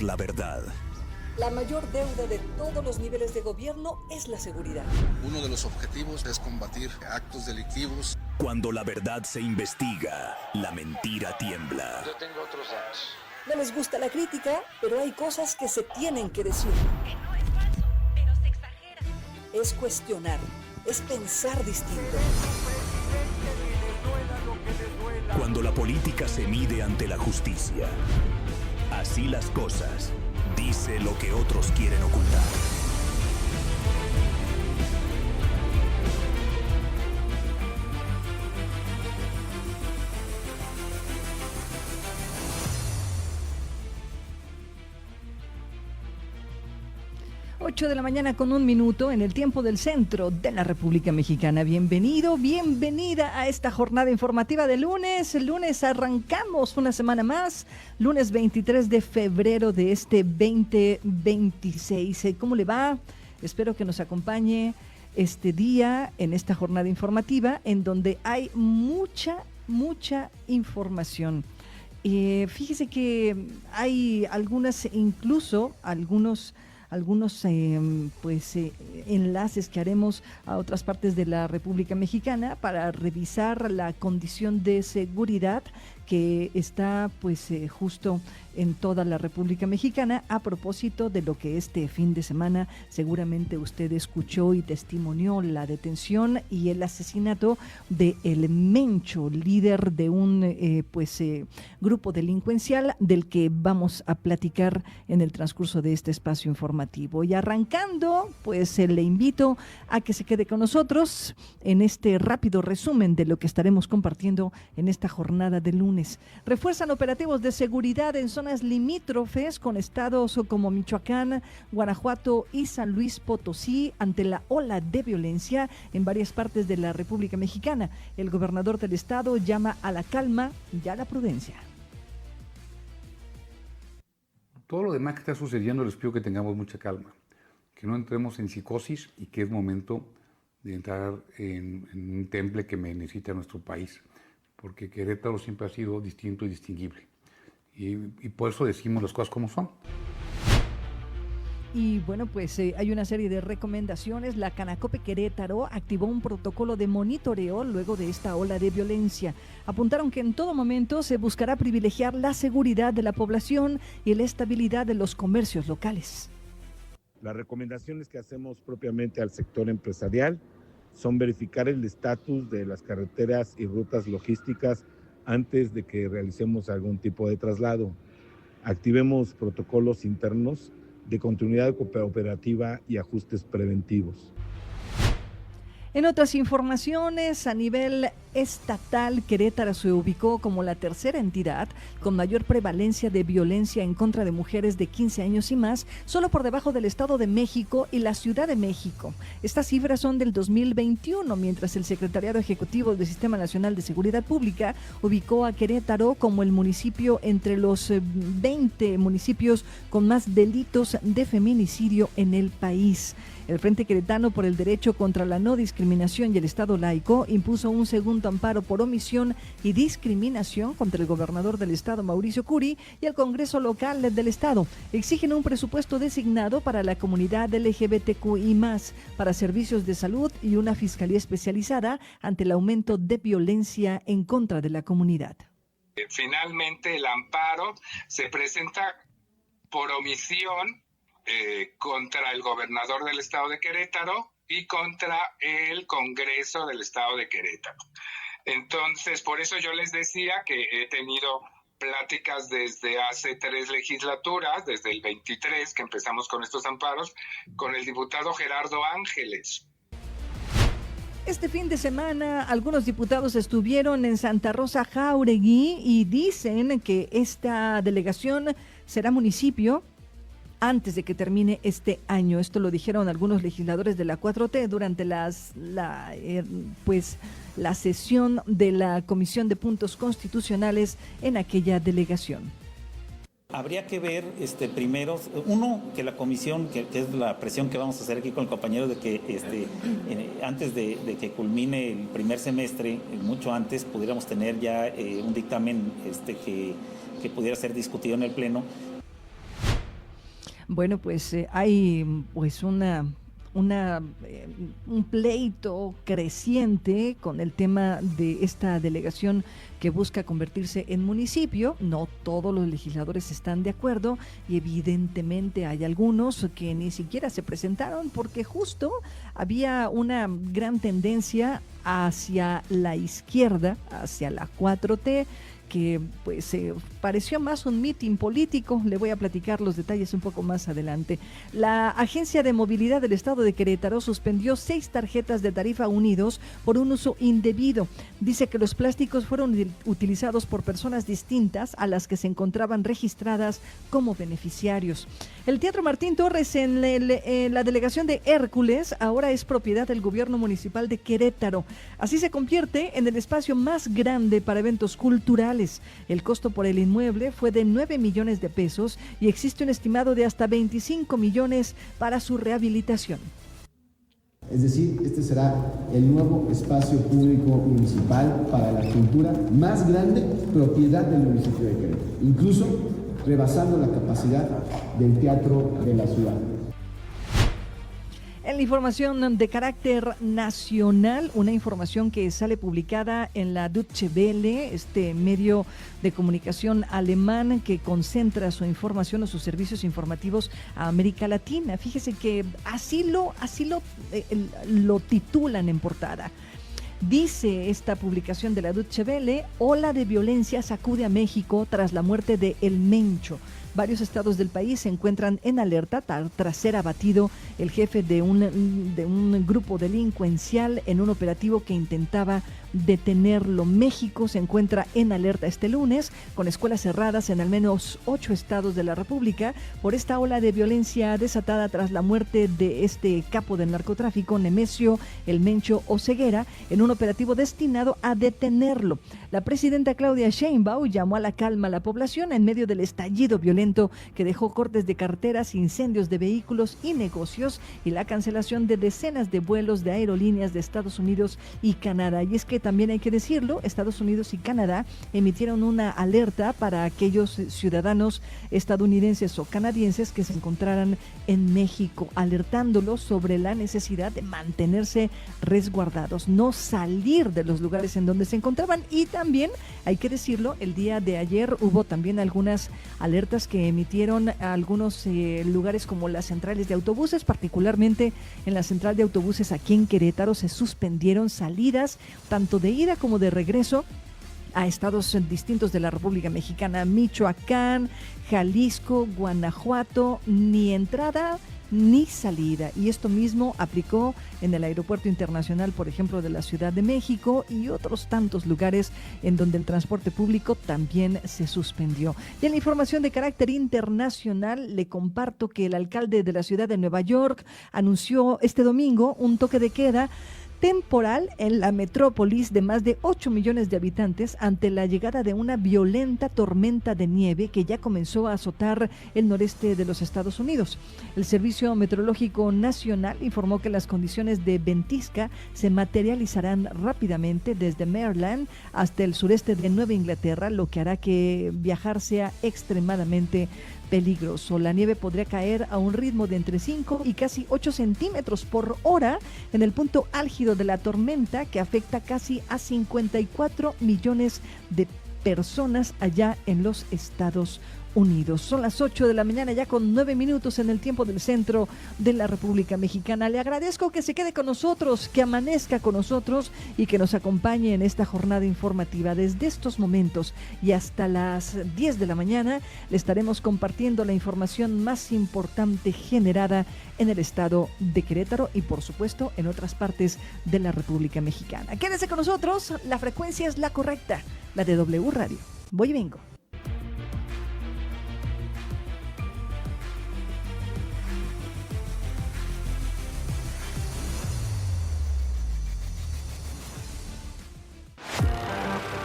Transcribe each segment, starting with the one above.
la verdad. La mayor deuda de todos los niveles de gobierno es la seguridad. Uno de los objetivos es combatir actos delictivos. Cuando la verdad se investiga, la mentira tiembla. Yo tengo otros datos. No les gusta la crítica, pero hay cosas que se tienen que decir. Que no es falso, pero se exagera. Es cuestionar, es pensar distinto. Cuando la política se mide ante la justicia. Así las cosas. Dice lo que otros quieren ocultar. Ocho de la mañana con 1 minuto en el tiempo del centro de la República Mexicana. Bienvenido, bienvenida a esta jornada informativa de lunes. El lunes arrancamos una semana más, lunes 23 de febrero de este 2026. ¿Cómo le va? Espero que nos acompañe este día en esta jornada informativa en donde hay mucha información. Fíjese que hay algunos enlaces que haremos a otras partes de la República Mexicana para revisar la condición de seguridad que está justo en toda la República Mexicana, a propósito de lo que este fin de semana seguramente usted escuchó y testimonió: la detención y el asesinato de El Mencho, líder de un grupo delincuencial del que vamos a platicar en el transcurso de este espacio informativo. Y arrancando, le invito a que se quede con nosotros en este rápido resumen de lo que estaremos compartiendo en esta jornada de lunes. Refuerzan operativos de seguridad en zonas limítrofes con estados como Michoacán, Guanajuato y San Luis Potosí ante la ola de violencia en varias partes de la República Mexicana. El gobernador del estado llama a la calma y a la prudencia. Todo lo demás que está sucediendo, les pido que tengamos mucha calma, que no entremos en psicosis y que es momento de entrar en un temple que necesita nuestro país, porque Querétaro siempre ha sido distinto y distinguible. Y por eso decimos las cosas como son. Y bueno, hay una serie de recomendaciones. La Canacope Querétaro activó un protocolo de monitoreo luego de esta ola de violencia. Apuntaron que en todo momento se buscará privilegiar la seguridad de la población y la estabilidad de los comercios locales. Las recomendaciones que hacemos propiamente al sector empresarial son verificar el estatus de las carreteras y rutas logísticas antes de que realicemos algún tipo de traslado. Activemos protocolos internos de continuidad operativa y ajustes preventivos. En otras informaciones, a nivel estatal, Querétaro se ubicó como la tercera entidad con mayor prevalencia de violencia en contra de mujeres de 15 años y más, solo por debajo del Estado de México y la Ciudad de México. Estas cifras son del 2021, mientras el Secretariado Ejecutivo del Sistema Nacional de Seguridad Pública ubicó a Querétaro como el municipio entre los 20 municipios con más delitos de feminicidio en el país. El Frente Queretano por el Derecho contra la No Discriminación y el Estado Laico impuso un segundo amparo por omisión y discriminación contra el gobernador del estado, Mauricio Curi, y el Congreso local del estado. Exigen un presupuesto designado para la comunidad LGBTQI+, para servicios de salud y una fiscalía especializada ante el aumento de violencia en contra de la comunidad. Finalmente, el amparo se presenta por omisión contra el gobernador del estado de Querétaro y contra el Congreso del estado de Querétaro. Entonces, por eso yo les decía que he tenido pláticas desde hace 3 legislaturas, desde el 23 que empezamos con estos amparos, con el diputado Gerardo Ángeles. Este fin de semana algunos diputados estuvieron en Santa Rosa Jáuregui y dicen que esta delegación será municipio antes de que termine este año. Esto lo dijeron algunos legisladores de la 4T durante la sesión de la Comisión de Puntos Constitucionales en aquella delegación. Habría que ver primero, que la comisión, que es la presión que vamos a hacer aquí con el compañero, de que antes de que culmine el primer semestre, mucho antes, pudiéramos tener ya un dictamen que pudiera ser discutido en el Pleno. Bueno, pues hay pues un pleito creciente con el tema de esta delegación que busca convertirse en municipio. No todos los legisladores están de acuerdo y evidentemente hay algunos que ni siquiera se presentaron porque justo había una gran tendencia hacia la izquierda, hacia la 4T, que pues pareció más un mitin político. Le voy a platicar los detalles un poco más adelante. La Agencia de Movilidad del Estado de Querétaro suspendió 6 tarjetas de tarifa Unidos por un uso indebido. Dice que los plásticos fueron utilizados por personas distintas a las que se encontraban registradas como beneficiarios. El Teatro Martín Torres en la delegación de Hércules ahora es propiedad del gobierno municipal de Querétaro. Así se convierte en el espacio más grande para eventos culturales. El costo por el inmueble fue de 9 millones de pesos y existe un estimado de hasta 25 millones para su rehabilitación. Es decir, este será el nuevo espacio público municipal para la cultura más grande, propiedad del municipio de Querétaro, incluso rebasando la capacidad del teatro de la ciudad. En la información de carácter nacional, una información que sale publicada en la Deutsche Welle, este medio de comunicación alemán que concentra su información o sus servicios informativos a América Latina. Fíjese que así lo titulan en portada. Dice esta publicación de la Deutsche Welle: ola de violencia sacude a México tras la muerte de El Mencho. Varios estados del país se encuentran en alerta tras ser abatido el jefe de un grupo delincuencial en un operativo que intentaba detenerlo. México se encuentra en alerta este lunes, con escuelas cerradas en al menos 8 estados de la República por esta ola de violencia desatada tras la muerte de este capo del narcotráfico, Nemesio El Mencho Oseguera, en un operativo destinado a detenerlo. La presidenta Claudia Sheinbaum llamó a la calma a la población en medio del estallido violento que dejó cortes de carreteras, incendios de vehículos y negocios y la cancelación de decenas de vuelos de aerolíneas de Estados Unidos y Canadá. Y es que también hay que decirlo, Estados Unidos y Canadá emitieron una alerta para aquellos ciudadanos estadounidenses o canadienses que se encontraran en México, alertándolos sobre la necesidad de mantenerse resguardados, no salir de los lugares en donde se encontraban. Y también, hay que decirlo, el día de ayer hubo también algunas alertas que emitieron a algunos lugares como las centrales de autobuses, particularmente en la central de autobuses aquí en Querétaro se suspendieron salidas tanto de ida como de regreso a estados distintos de la República Mexicana, Michoacán, Jalisco, Guanajuato, ni entrada ni salida. Y esto mismo aplicó en el Aeropuerto Internacional, por ejemplo, de la Ciudad de México y otros tantos lugares en donde el transporte público también se suspendió. Y en la información de carácter internacional, le comparto que el alcalde de la ciudad de Nueva York anunció este domingo un toque de queda temporal en la metrópolis de más de 8 millones de habitantes ante la llegada de una violenta tormenta de nieve que ya comenzó a azotar el noreste de los Estados Unidos. El Servicio Meteorológico Nacional informó que las condiciones de ventisca se materializarán rápidamente desde Maryland hasta el sureste de Nueva Inglaterra, lo que hará que viajar sea extremadamente peligroso. La nieve podría caer a un ritmo de entre 5 y casi 8 centímetros por hora en el punto álgido de la tormenta, que afecta casi a 54 millones de personas allá en los Estados Unidos. Son las 8 de la mañana ya con 9 minutos en el tiempo del centro de la República Mexicana. Le agradezco que se quede con nosotros, que amanezca con nosotros y que nos acompañe en esta jornada informativa. Desde estos momentos y hasta las 10 de la mañana le estaremos compartiendo la información más importante generada en el estado de Querétaro y por supuesto en otras partes de la República Mexicana. Quédese con nosotros, la frecuencia es la correcta, la de W Radio. Voy y vengo.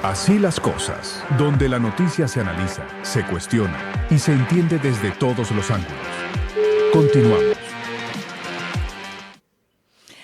Así las cosas, donde la noticia se analiza, se cuestiona y se entiende desde todos los ángulos. Continuamos.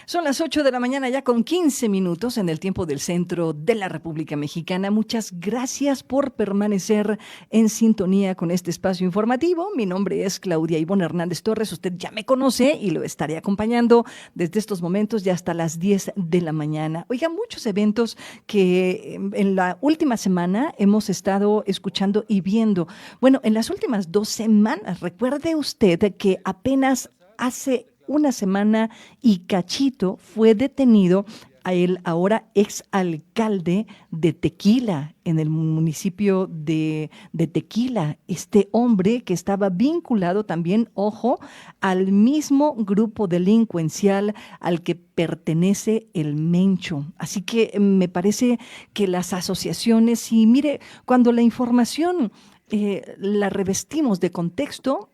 Son las 8 de la mañana ya con 15 minutos en el tiempo del centro de la República Mexicana. Muchas gracias por permanecer en sintonía con este espacio informativo. Mi nombre es Claudia Ivonne Hernández Torres. Usted ya me conoce y lo estaré acompañando desde estos momentos ya hasta las 10 de la mañana. Oiga, muchos eventos que en la última semana hemos estado escuchando y viendo. Bueno, en las últimas 2 semanas, recuerde usted que apenas hace una semana y cachito fue detenido a el ahora exalcalde de Tequila, en el municipio de Tequila. Este hombre que estaba vinculado también, ojo, al mismo grupo delincuencial al que pertenece el Mencho. Así que me parece que las asociaciones, y mire, cuando la información la revestimos de contexto,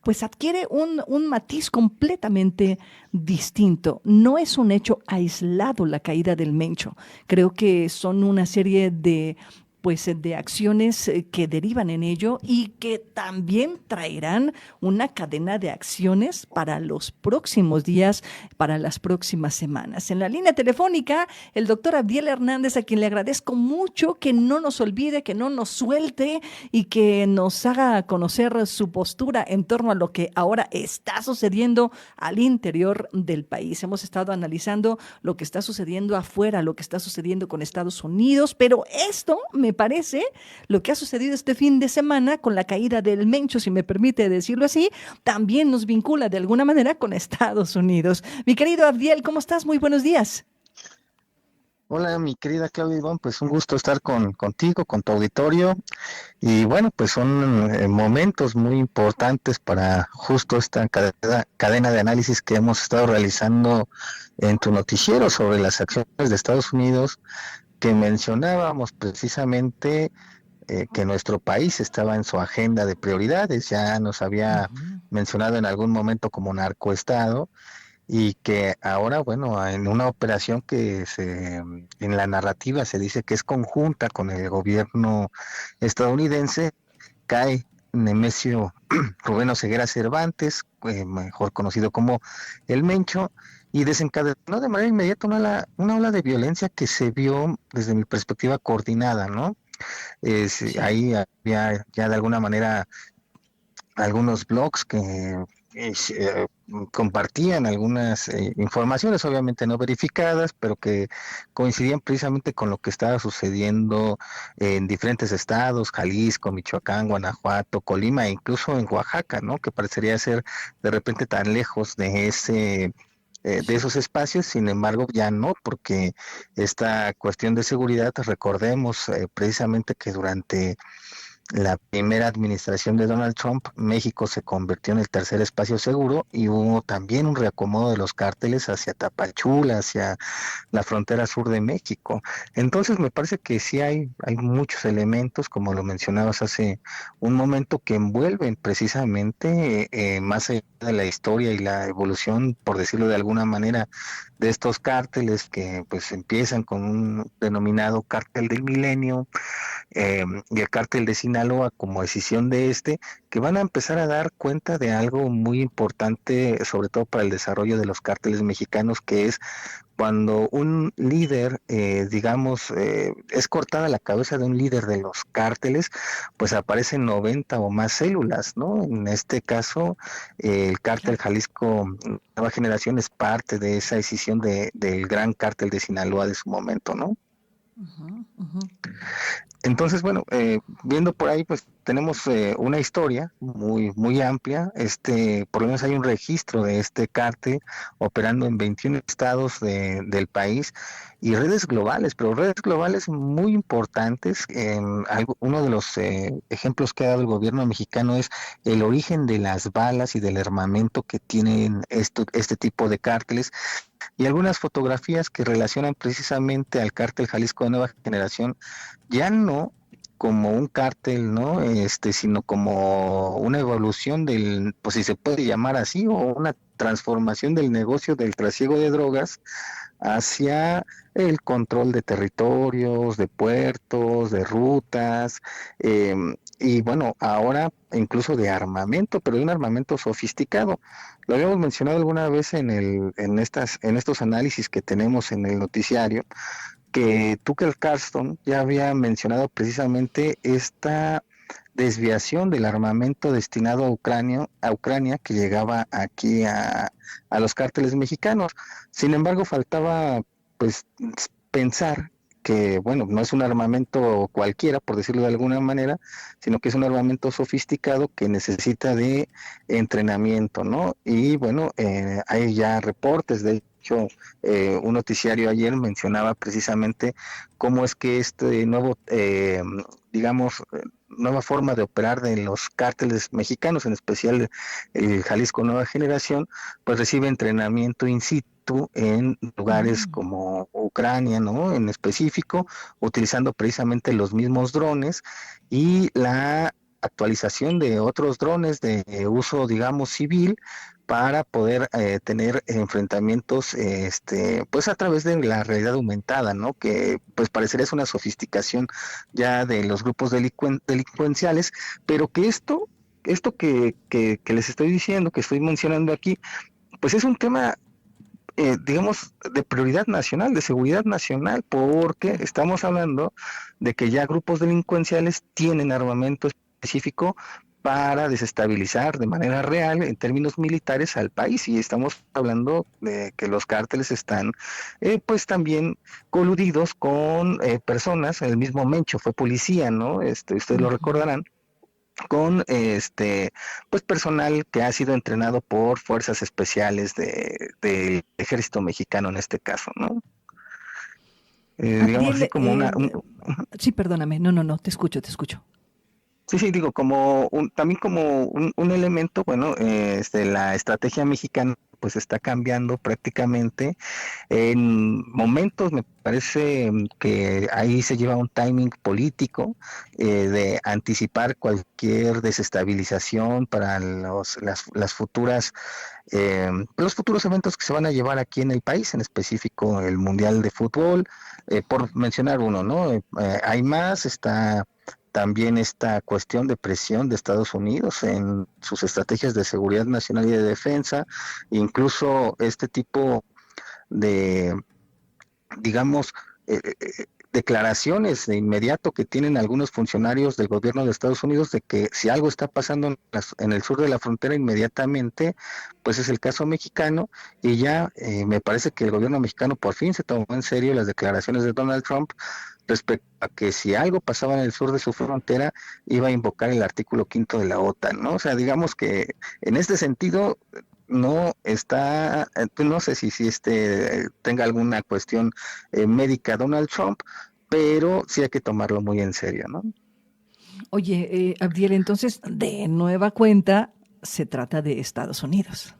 pues adquiere un matiz completamente distinto. No es un hecho aislado la caída del Mencho. Creo que son una serie de acciones que derivan en ello y que también traerán una cadena de acciones para los próximos días, para las próximas semanas. En la línea telefónica, el doctor Abdiel Hernández, a quien le agradezco mucho que no nos olvide, que no nos suelte y que nos haga conocer su postura en torno a lo que ahora está sucediendo al interior del país. Hemos estado analizando lo que está sucediendo afuera, lo que está sucediendo con Estados Unidos, pero esto me parece, lo que ha sucedido este fin de semana con la caída del Mencho, si me permite decirlo así, también nos vincula de alguna manera con Estados Unidos. Mi querido Abdiel, ¿cómo estás? Muy buenos días. Hola, mi querida Claudia Ivonne, pues un gusto estar contigo, con tu auditorio, y bueno, pues son momentos muy importantes para justo esta cadena de análisis que hemos estado realizando en tu noticiero sobre las acciones de Estados Unidos, que mencionábamos precisamente que nuestro país estaba en su agenda de prioridades. Ya nos había mencionado en algún momento como narcoestado, y que ahora, bueno, en una operación que en la narrativa se dice que es conjunta con el gobierno estadounidense, cae Nemesio Rubén Oseguera Cervantes, mejor conocido como el Mencho, y desencadenó de manera inmediata una ola de violencia que se vio desde mi perspectiva coordinada, ¿no? Ahí había ya de alguna manera algunos blogs que compartían algunas informaciones, obviamente no verificadas, pero que coincidían precisamente con lo que estaba sucediendo en diferentes estados: Jalisco, Michoacán, Guanajuato, Colima e incluso en Oaxaca, ¿no? Que parecería ser de repente tan lejos de esos espacios. Sin embargo, ya no, porque esta cuestión de seguridad, recordemos precisamente que durante la primera administración de Donald Trump, México se convirtió en el tercer espacio seguro, y hubo también un reacomodo de los cárteles hacia Tapachula, hacia la frontera sur de México. Entonces me parece que sí hay muchos elementos, como lo mencionabas hace un momento, que envuelven precisamente más allá de la historia y la evolución, por decirlo de alguna manera, de estos cárteles que pues empiezan con un denominado cártel del milenio, y el cártel de Sinaloa como decisión de que van a empezar a dar cuenta de algo muy importante, sobre todo para el desarrollo de los cárteles mexicanos, que es cuando un líder, es cortada la cabeza de un líder de los cárteles, pues aparecen 90 o más células, ¿no? En este caso, el cártel Jalisco Nueva Generación es parte de esa decisión del gran cártel de Sinaloa de su momento, ¿no? Entonces, bueno, viendo por ahí, pues tenemos una historia muy muy amplia. Por lo menos hay un registro de este cártel operando en 21 estados del país, y redes globales, pero redes globales muy importantes. Uno de los ejemplos que ha dado el gobierno mexicano es el origen de las balas y del armamento que tienen este tipo de cárteles, y algunas fotografías que relacionan precisamente al cártel Jalisco de Nueva Generación, ya no como un cártel, ¿no? Sino como una evolución del, pues si se puede llamar así, o una transformación del negocio del trasiego de drogas hacia el control de territorios, de puertos, de rutas, y bueno, ahora incluso de armamento, pero de un armamento sofisticado. Lo habíamos mencionado alguna vez en estos análisis que tenemos en el noticiario, que Tucker Carlson ya había mencionado precisamente esta desviación del armamento destinado a Ucrania que llegaba aquí a los cárteles mexicanos. Sin embargo, faltaba pues pensar que, bueno, no es un armamento cualquiera, por decirlo de alguna manera, sino que es un armamento sofisticado que necesita de entrenamiento, ¿no? Y bueno, hay ya reportes, de hecho, un noticiario ayer mencionaba precisamente cómo es que este nuevo, nueva forma de operar de los cárteles mexicanos, en especial el Jalisco Nueva Generación, pues recibe entrenamiento in situ en lugares como Ucrania, ¿no? En específico, utilizando precisamente los mismos drones y la actualización de otros drones de uso, digamos, civil, para poder tener enfrentamientos pues a través de la realidad aumentada, ¿no? Que pues parecería es una sofisticación ya de los grupos delincuenciales, pero que esto que les estoy diciendo, que estoy mencionando aquí, pues es un tema digamos, de prioridad nacional, de seguridad nacional, porque estamos hablando de que ya grupos delincuenciales tienen armamento específico para desestabilizar de manera real en términos militares al país, y estamos hablando de que los cárteles están pues también coludidos con personas. El mismo Mencho fue policía, ¿no? Ustedes lo recordarán, con pues personal que ha sido entrenado por fuerzas especiales del ejército mexicano en este caso, ¿no? Digamos así como Sí, perdóname, no, te escucho. Sí, digo, también como un elemento, bueno, la estrategia mexicana pues está cambiando prácticamente. En momentos me parece que ahí se lleva un timing político de anticipar cualquier desestabilización para las futuras los futuros eventos que se van a llevar aquí en el país, en específico el Mundial de Fútbol, por mencionar uno, ¿no? Hay más, está también esta cuestión de presión de Estados Unidos en sus estrategias de seguridad nacional y de defensa, incluso este tipo de, digamos, declaraciones de inmediato que tienen algunos funcionarios del gobierno de Estados Unidos de que si algo está pasando en el sur de la frontera inmediatamente, pues es el caso mexicano, y ya me parece que el gobierno mexicano por fin se tomó en serio las declaraciones de Donald Trump respecto a que si algo pasaba en el sur de su frontera iba a invocar el artículo 5 de la OTAN, ¿no? O sea, digamos que en este sentido no está, no sé si tenga alguna cuestión médica Donald Trump, pero sí hay que tomarlo muy en serio, ¿no? Oye, Abdiel, entonces, de nueva cuenta, se trata de Estados Unidos.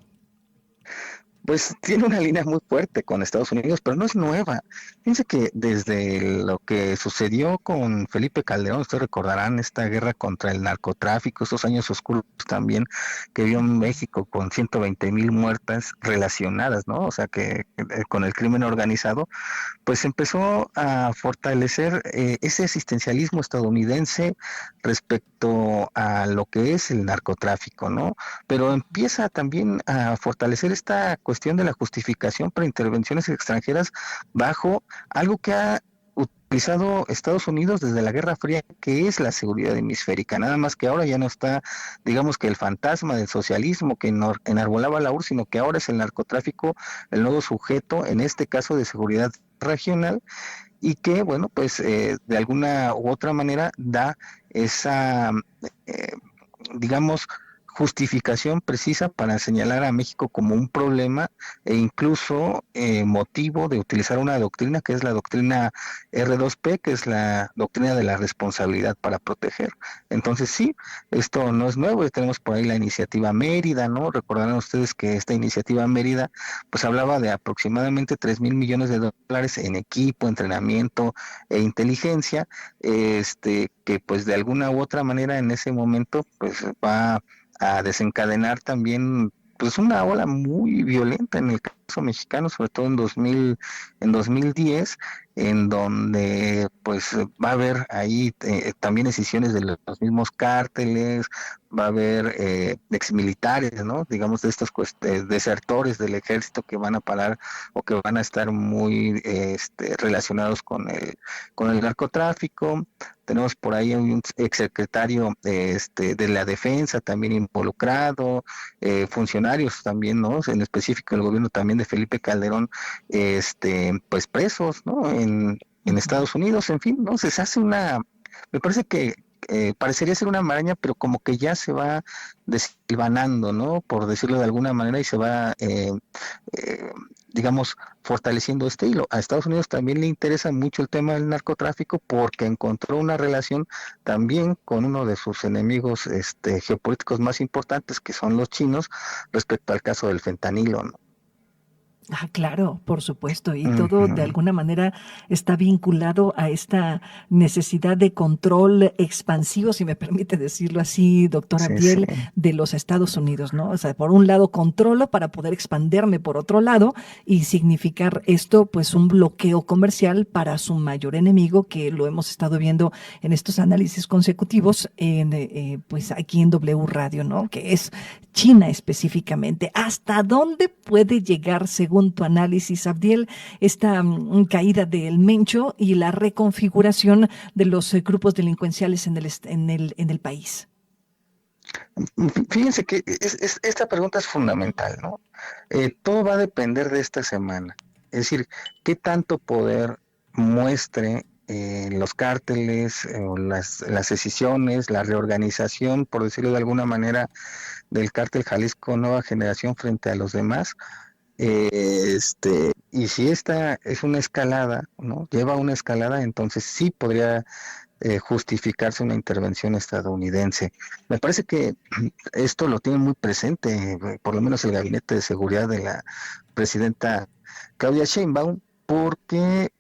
Pues tiene una línea muy fuerte con Estados Unidos, pero no es nueva. Fíjense que desde lo que sucedió con Felipe Calderón, ustedes recordarán esta guerra contra el narcotráfico, estos años oscuros también que vio en México con 120,000 muertas relacionadas, ¿no? O sea, que con el crimen organizado, pues empezó a fortalecer ese asistencialismo estadounidense respecto a lo que es el narcotráfico, ¿no? Pero empieza también a fortalecer esta cuestión de la justificación para intervenciones extranjeras bajo algo que ha utilizado Estados Unidos desde la Guerra Fría, que es la seguridad hemisférica. Nada más que ahora ya no está, digamos, que el fantasma del socialismo que enarbolaba la URSS, sino que ahora es el narcotráfico el nuevo sujeto, en este caso de seguridad regional, y que, bueno, pues de alguna u otra manera da esa, digamos, justificación precisa para señalar a México como un problema e incluso motivo de utilizar una doctrina que es la doctrina R2P, que es la doctrina de la responsabilidad para proteger. Entonces sí, esto no es nuevo, tenemos por ahí la iniciativa Mérida, ¿no? Recordarán ustedes que esta iniciativa Mérida pues hablaba de aproximadamente 3,000 millones de dólares en equipo, entrenamiento e inteligencia, que pues de alguna u otra manera en ese momento pues va a desencadenar también pues una ola muy violenta en el caso mexicano, sobre todo en 2010, en donde pues va a haber ahí también decisiones de los mismos cárteles, va a haber exmilitares, ¿no? Digamos, de estos desertores del ejército que van a parar o que van a estar muy relacionados con el narcotráfico. Tenemos por ahí un exsecretario de la defensa también involucrado, funcionarios también, ¿no? En específico el gobierno también de Felipe Calderón, pues presos, ¿no? En Estados Unidos, en fin, ¿no? Se hace me parece que parecería ser una maraña, pero como que ya se va desilvanando, ¿no? Por decirlo de alguna manera, y se va, digamos, fortaleciendo este hilo. A Estados Unidos también le interesa mucho el tema del narcotráfico porque encontró una relación también con uno de sus enemigos geopolíticos más importantes, que son los chinos, respecto al caso del fentanilo, ¿no? Ah, claro, por supuesto, y todo de alguna manera está vinculado a esta necesidad de control expansivo, si me permite decirlo así, doctora Abdiel, de los Estados Unidos, ¿no? O sea, por un lado controlo para poder expanderme por otro lado y significar esto, pues, un bloqueo comercial para su mayor enemigo, que lo hemos estado viendo en estos análisis consecutivos, pues aquí en W Radio, ¿no? Que es China específicamente. ¿Hasta dónde puede llegar, según tu análisis, Abdiel, esta caída del Mencho y la reconfiguración de los grupos delincuenciales en el país? Fíjense que esta pregunta es fundamental, ¿no? Todo va a depender de esta semana. Es decir, qué tanto poder muestre los cárteles, las decisiones, la reorganización, por decirlo de alguna manera, del cártel Jalisco Nueva Generación frente a los demás. Y si esta es una escalada, ¿no? Lleva una escalada, entonces sí podría justificarse una intervención estadounidense. Me parece que esto lo tiene muy presente, por lo menos el Gabinete de Seguridad de la presidenta Claudia Sheinbaum, porque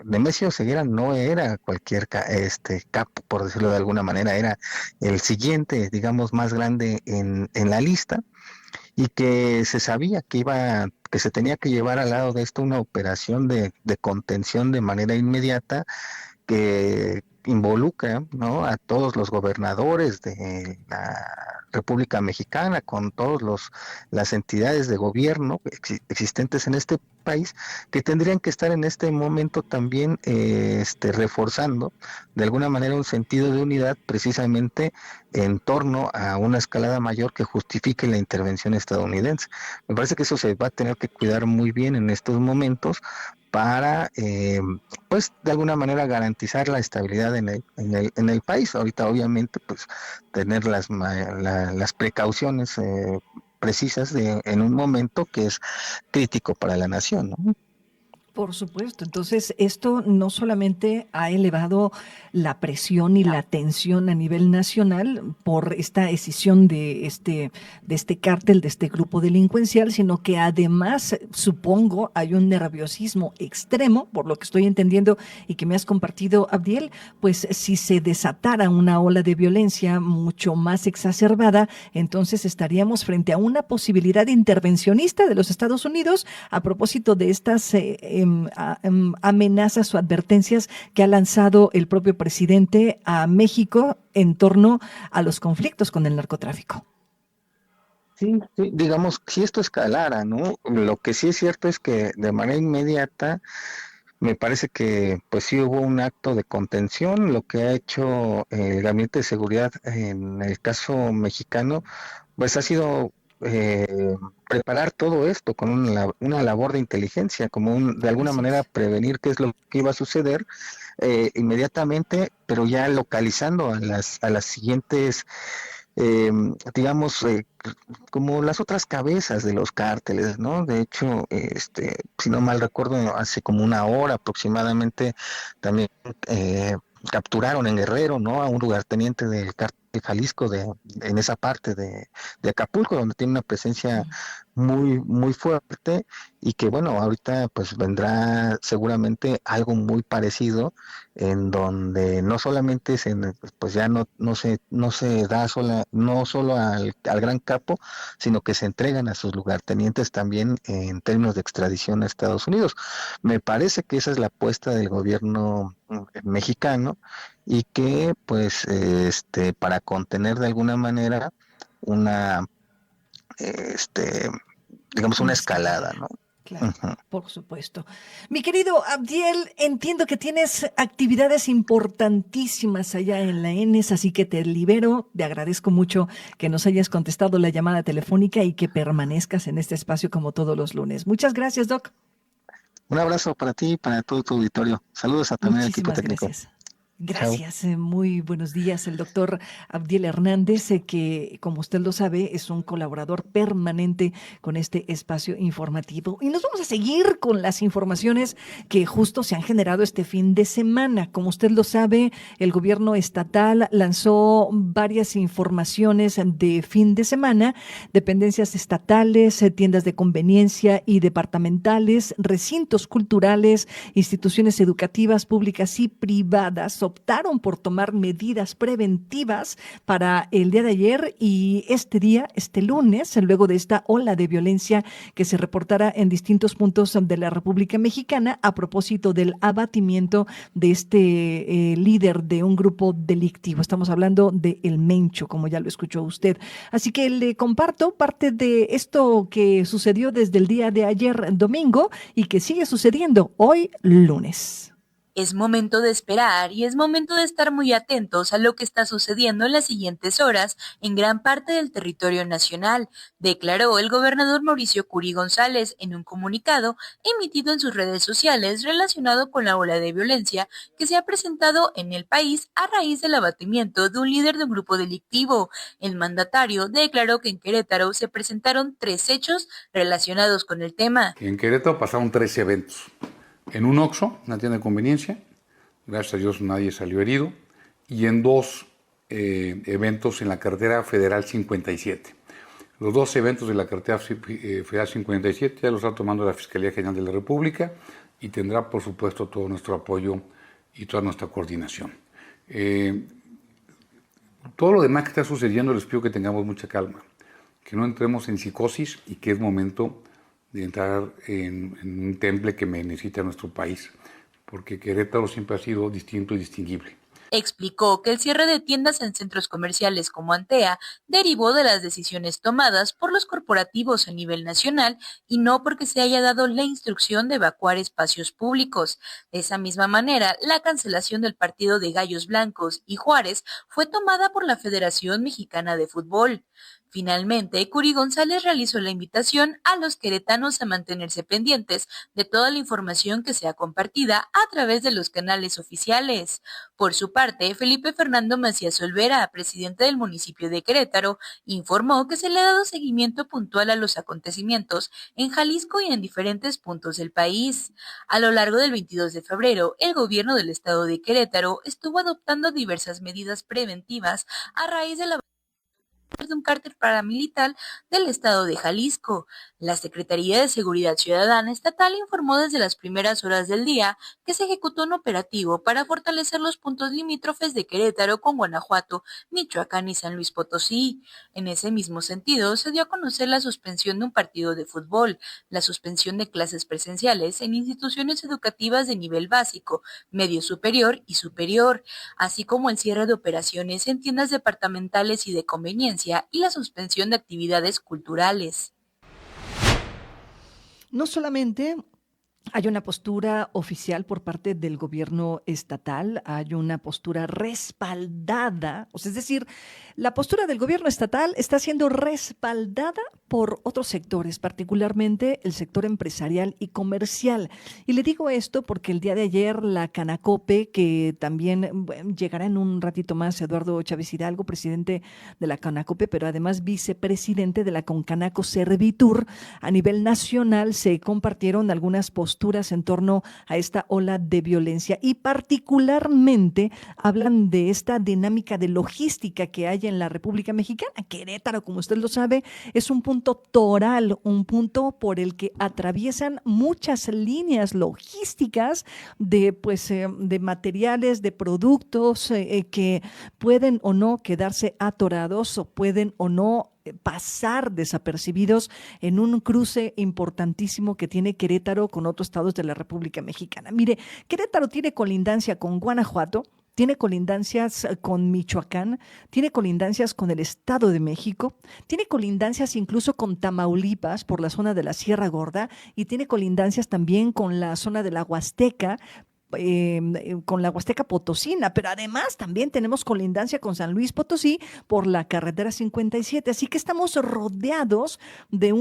Nemesio Ceguera no era cualquier capo, por decirlo de alguna manera, era el siguiente, digamos, más grande en la lista, y que se sabía que se tenía que llevar al lado de esto una operación de contención de manera inmediata que involucra, ¿no?, a todos los gobernadores de la República Mexicana, con todas las entidades de gobierno existentes en este país, que tendrían que estar en este momento también reforzando de alguna manera un sentido de unidad, precisamente en torno a una escalada mayor que justifique la intervención estadounidense. Me parece que eso se va a tener que cuidar muy bien en estos momentos para, pues, de alguna manera garantizar la estabilidad en el país. Ahorita, obviamente, pues, tener las precauciones precisas en un momento que es crítico para la nación, ¿no? Por supuesto. Entonces, esto no solamente ha elevado la presión y la tensión a nivel nacional por esta escisión de este cártel, de este grupo delincuencial, sino que además, supongo, hay un nerviosismo extremo, por lo que estoy entendiendo y que me has compartido, Abdiel, pues si se desatara una ola de violencia mucho más exacerbada, entonces estaríamos frente a una posibilidad intervencionista de los Estados Unidos a propósito de estas amenazas o advertencias que ha lanzado el propio presidente a México en torno a los conflictos con el narcotráfico. Sí, digamos, si esto escalara, ¿no? Lo que sí es cierto es que de manera inmediata me parece que pues sí hubo un acto de contención. Lo que ha hecho el Gabinete de Seguridad en el caso mexicano, pues ha sido preparar todo esto con una labor de inteligencia, como de alguna manera prevenir qué es lo que iba a suceder inmediatamente, pero ya localizando a las siguientes, digamos, como las otras cabezas de los cárteles, ¿no? De hecho, si no mal recuerdo, hace como una hora aproximadamente también capturaron en Guerrero, ¿no? A un lugarteniente del cártel de Jalisco en esa parte de Acapulco, donde tiene una presencia muy, muy fuerte, y que bueno, ahorita pues vendrá seguramente algo muy parecido, en donde no solamente pues ya no se da no solo al gran capo, sino que se entregan a sus lugartenientes también en términos de extradición a Estados Unidos. Me parece que esa es la apuesta del gobierno mexicano, y que pues para contener de alguna manera una digamos una escalada, ¿no? Claro, por supuesto. Mi querido Abdiel, entiendo que tienes actividades importantísimas allá en la ENES, así que te libero. Te agradezco mucho que nos hayas contestado la llamada telefónica y que permanezcas en este espacio como todos los lunes. Muchas gracias, Doc. Un abrazo para ti y para todo tu auditorio. Saludos a también al equipo técnico. Gracias. Gracias, muy buenos días. El doctor Abdiel Hernández, que como usted lo sabe, es un colaborador permanente con este espacio informativo. Y nos vamos a seguir con las informaciones que justo se han generado este fin de semana. Como usted lo sabe, el gobierno estatal lanzó varias informaciones de fin de semana, dependencias estatales, tiendas de conveniencia y departamentales, recintos culturales, instituciones educativas públicas y privadas optaron por tomar medidas preventivas para el día de ayer y este lunes, luego de esta ola de violencia que se reportara en distintos puntos de la República Mexicana a propósito del abatimiento de este líder de un grupo delictivo. Estamos hablando de El Mencho, como ya lo escuchó usted. Así que le comparto parte de esto que sucedió desde el día de ayer domingo y que sigue sucediendo hoy lunes. Es momento de esperar y es momento de estar muy atentos a lo que está sucediendo en las siguientes horas en gran parte del territorio nacional, declaró el gobernador Mauricio Curi González en un comunicado emitido en sus redes sociales relacionado con la ola de violencia que se ha presentado en el país a raíz del abatimiento de un líder de un grupo delictivo. El mandatario declaró que en Querétaro se presentaron 3 hechos relacionados con el tema. En Querétaro pasaron 3 eventos. En un Oxxo, una tienda de conveniencia, gracias a Dios nadie salió herido, y en 2 eventos en la carretera Federal 57. Los 2 eventos de la carretera Federal 57 ya los está tomando la Fiscalía General de la República y tendrá, por supuesto, todo nuestro apoyo y toda nuestra coordinación. Todo lo demás que está sucediendo les pido que tengamos mucha calma, que no entremos en psicosis y que es momento de entrar en un temple que necesita nuestro país, porque Querétaro siempre ha sido distinto y distinguible. Explicó que el cierre de tiendas en centros comerciales como Antea derivó de las decisiones tomadas por los corporativos a nivel nacional y no porque se haya dado la instrucción de evacuar espacios públicos. De esa misma manera, la cancelación del partido de Gallos Blancos y Juárez fue tomada por la Federación Mexicana de Fútbol. Finalmente, Curi González realizó la invitación a los queretanos a mantenerse pendientes de toda la información que sea compartida a través de los canales oficiales. Por su parte, Felipe Fernando Macías Olvera, presidente del municipio de Querétaro, informó que se le ha dado seguimiento puntual a los acontecimientos en Jalisco y en diferentes puntos del país. A lo largo del 22 de febrero, el gobierno del estado de Querétaro estuvo adoptando diversas medidas preventivas a raíz de la de un cártel paramilitar del estado de Jalisco. La Secretaría de Seguridad Ciudadana Estatal informó desde las primeras horas del día que se ejecutó un operativo para fortalecer los puntos limítrofes de Querétaro con Guanajuato, Michoacán y San Luis Potosí. En ese mismo sentido, se dio a conocer la suspensión de un partido de fútbol, la suspensión de clases presenciales en instituciones educativas de nivel básico, medio superior y superior, así como el cierre de operaciones en tiendas departamentales y de conveniencia y la suspensión de actividades culturales. No solamente hay una postura oficial por parte del gobierno estatal, hay una postura respaldada, es decir, la postura del gobierno estatal está siendo respaldada por otros sectores, particularmente el sector empresarial y comercial. Y le digo esto porque el día de ayer la Canacope, que también llegará en un ratito más Eduardo Chávez Hidalgo, presidente de la Canacope, pero además vicepresidente de la Concanaco Servitur, a nivel nacional se compartieron algunas posturas posturas en torno a esta ola de violencia y particularmente hablan de esta dinámica de logística que hay en la República Mexicana. Querétaro, como usted lo sabe, es un punto toral, un punto por el que atraviesan muchas líneas logísticas de materiales, de productos que pueden o no quedarse atorados o pueden o no pasar desapercibidos en un cruce importantísimo que tiene Querétaro con otros estados de la República Mexicana. Mire, Querétaro tiene colindancia con Guanajuato, tiene colindancias con Michoacán, tiene colindancias con el Estado de México, tiene colindancias incluso con Tamaulipas por la zona de la Sierra Gorda y tiene colindancias también con la zona de la Huasteca, con la Huasteca Potosina, pero además también tenemos colindancia con San Luis Potosí por la carretera 57, así que estamos rodeados de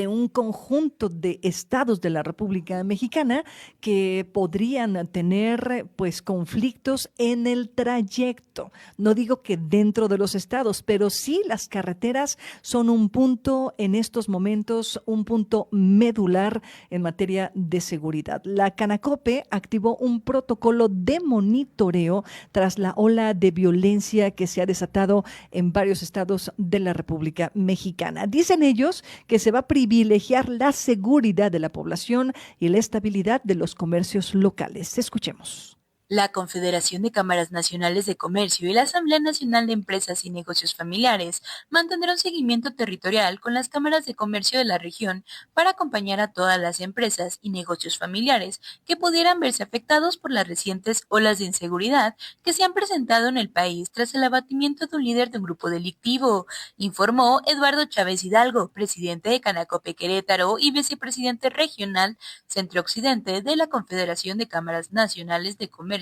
un conjunto de estados de la República Mexicana que podrían tener conflictos en el trayecto. No digo que dentro de los estados, pero sí las carreteras son un punto en estos momentos, un punto medular en materia de seguridad. La Canacope activó un protocolo de monitoreo tras la ola de violencia que se ha desatado en varios estados de la República Mexicana. Dicen ellos que se va a privilegiar la seguridad de la población y la estabilidad de los comercios locales. Escuchemos. La Confederación de Cámaras Nacionales de Comercio y la Asamblea Nacional de Empresas y Negocios Familiares mantendrán seguimiento territorial con las cámaras de comercio de la región para acompañar a todas las empresas y negocios familiares que pudieran verse afectados por las recientes olas de inseguridad que se han presentado en el país tras el abatimiento de un líder de un grupo delictivo, informó Eduardo Chávez Hidalgo, presidente de Canacope Querétaro y vicepresidente regional Centro-Occidente de la Confederación de Cámaras Nacionales de Comercio,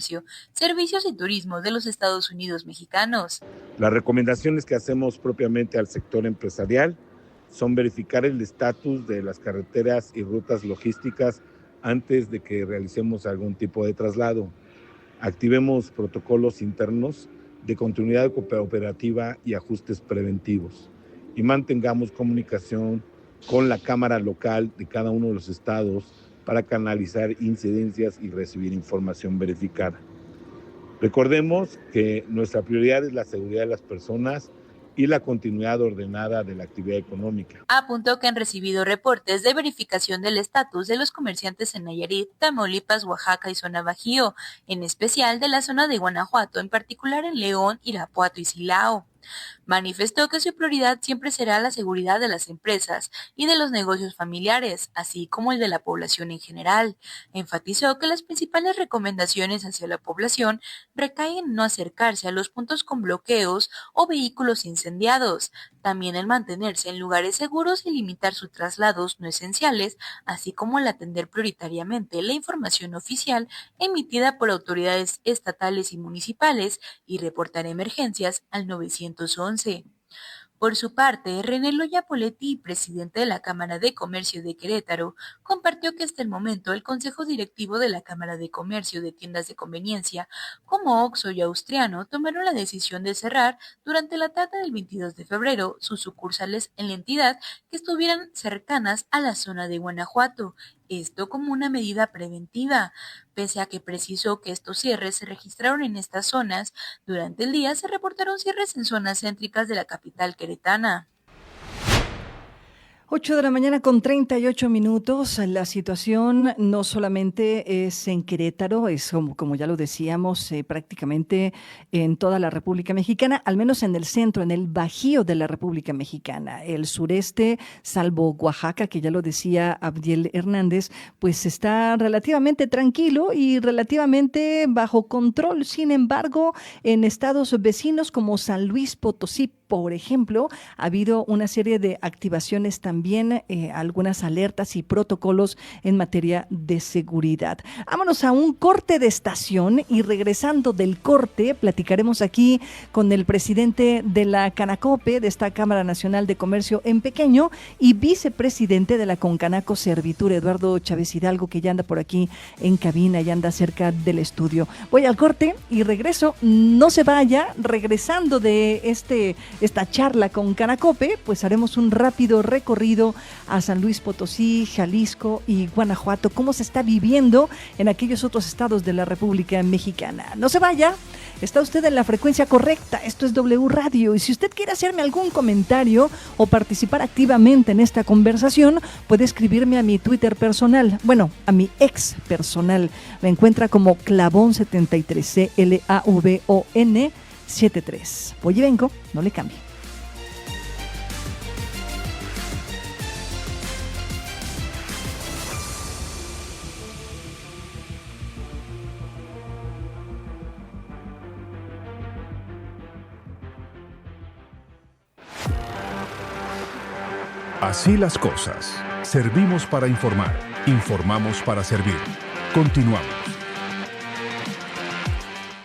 Servicios y Turismo de los Estados Unidos Mexicanos. Las recomendaciones que hacemos propiamente al sector empresarial son verificar el estatus de las carreteras y rutas logísticas antes de que realicemos algún tipo de traslado. Activemos protocolos internos de continuidad operativa y ajustes preventivos y mantengamos comunicación con la cámara local de cada uno de los estados para canalizar incidencias y recibir información verificada. Recordemos que nuestra prioridad es la seguridad de las personas y la continuidad ordenada de la actividad económica. Apuntó que han recibido reportes de verificación del estatus de los comerciantes en Nayarit, Tamaulipas, Oaxaca y zona Bajío, en especial de la zona de Guanajuato, en particular en León, Irapuato y Silao. Manifestó que su prioridad siempre será la seguridad de las empresas y de los negocios familiares, así como el de la población en general. Enfatizó que las principales recomendaciones hacia la población recaen en no acercarse a los puntos con bloqueos o vehículos incendiados, también el mantenerse en lugares seguros y limitar sus traslados no esenciales, así como el atender prioritariamente la información oficial emitida por autoridades estatales y municipales y reportar emergencias al 911. Por su parte, René Loya Poletti, presidente de la Cámara de Comercio de Querétaro, compartió que hasta el momento el Consejo Directivo de la Cámara de Comercio de Tiendas de Conveniencia, como Oxxo y Austriano, tomaron la decisión de cerrar durante la tarde del 22 de febrero sus sucursales en la entidad que estuvieran cercanas a la zona de Guanajuato. Esto como una medida preventiva. Pese a que precisó que estos cierres se registraron en estas zonas, durante el día se reportaron cierres en zonas céntricas de la capital queretana. 8 de la mañana con 38 minutos. La situación no solamente es en Querétaro, es como ya lo decíamos, prácticamente en toda la República Mexicana, al menos en el centro, en el Bajío de la República Mexicana. El sureste, salvo Oaxaca, que ya lo decía Abdiel Hernández, pues está relativamente tranquilo y relativamente bajo control. Sin embargo, en estados vecinos como San Luis Potosí, por ejemplo, ha habido una serie de activaciones también, algunas alertas y protocolos en materia de seguridad. Vámonos a un corte de estación y regresando del corte platicaremos aquí con el presidente de la Canacope, de esta Cámara Nacional de Comercio en Pequeño, y vicepresidente de la Concanaco Servitur, Eduardo Chávez Hidalgo, que ya anda por aquí en cabina, ya anda cerca del estudio. Voy al corte y regreso. No se vaya, regresando de este esta charla con Canacope, pues haremos un rápido recorrido a San Luis Potosí, Jalisco y Guanajuato, cómo se está viviendo en aquellos otros estados de la República Mexicana. No se vaya, está usted en la frecuencia correcta, esto es W Radio, y si usted quiere hacerme algún comentario o participar activamente en esta conversación, puede escribirme a mi Twitter personal, bueno, a mi ex personal, me encuentra como Clavón73, Clavon 73. Voy y vengo, no le cambie. Así las cosas. Servimos para informar. Informamos para servir. Continuamos.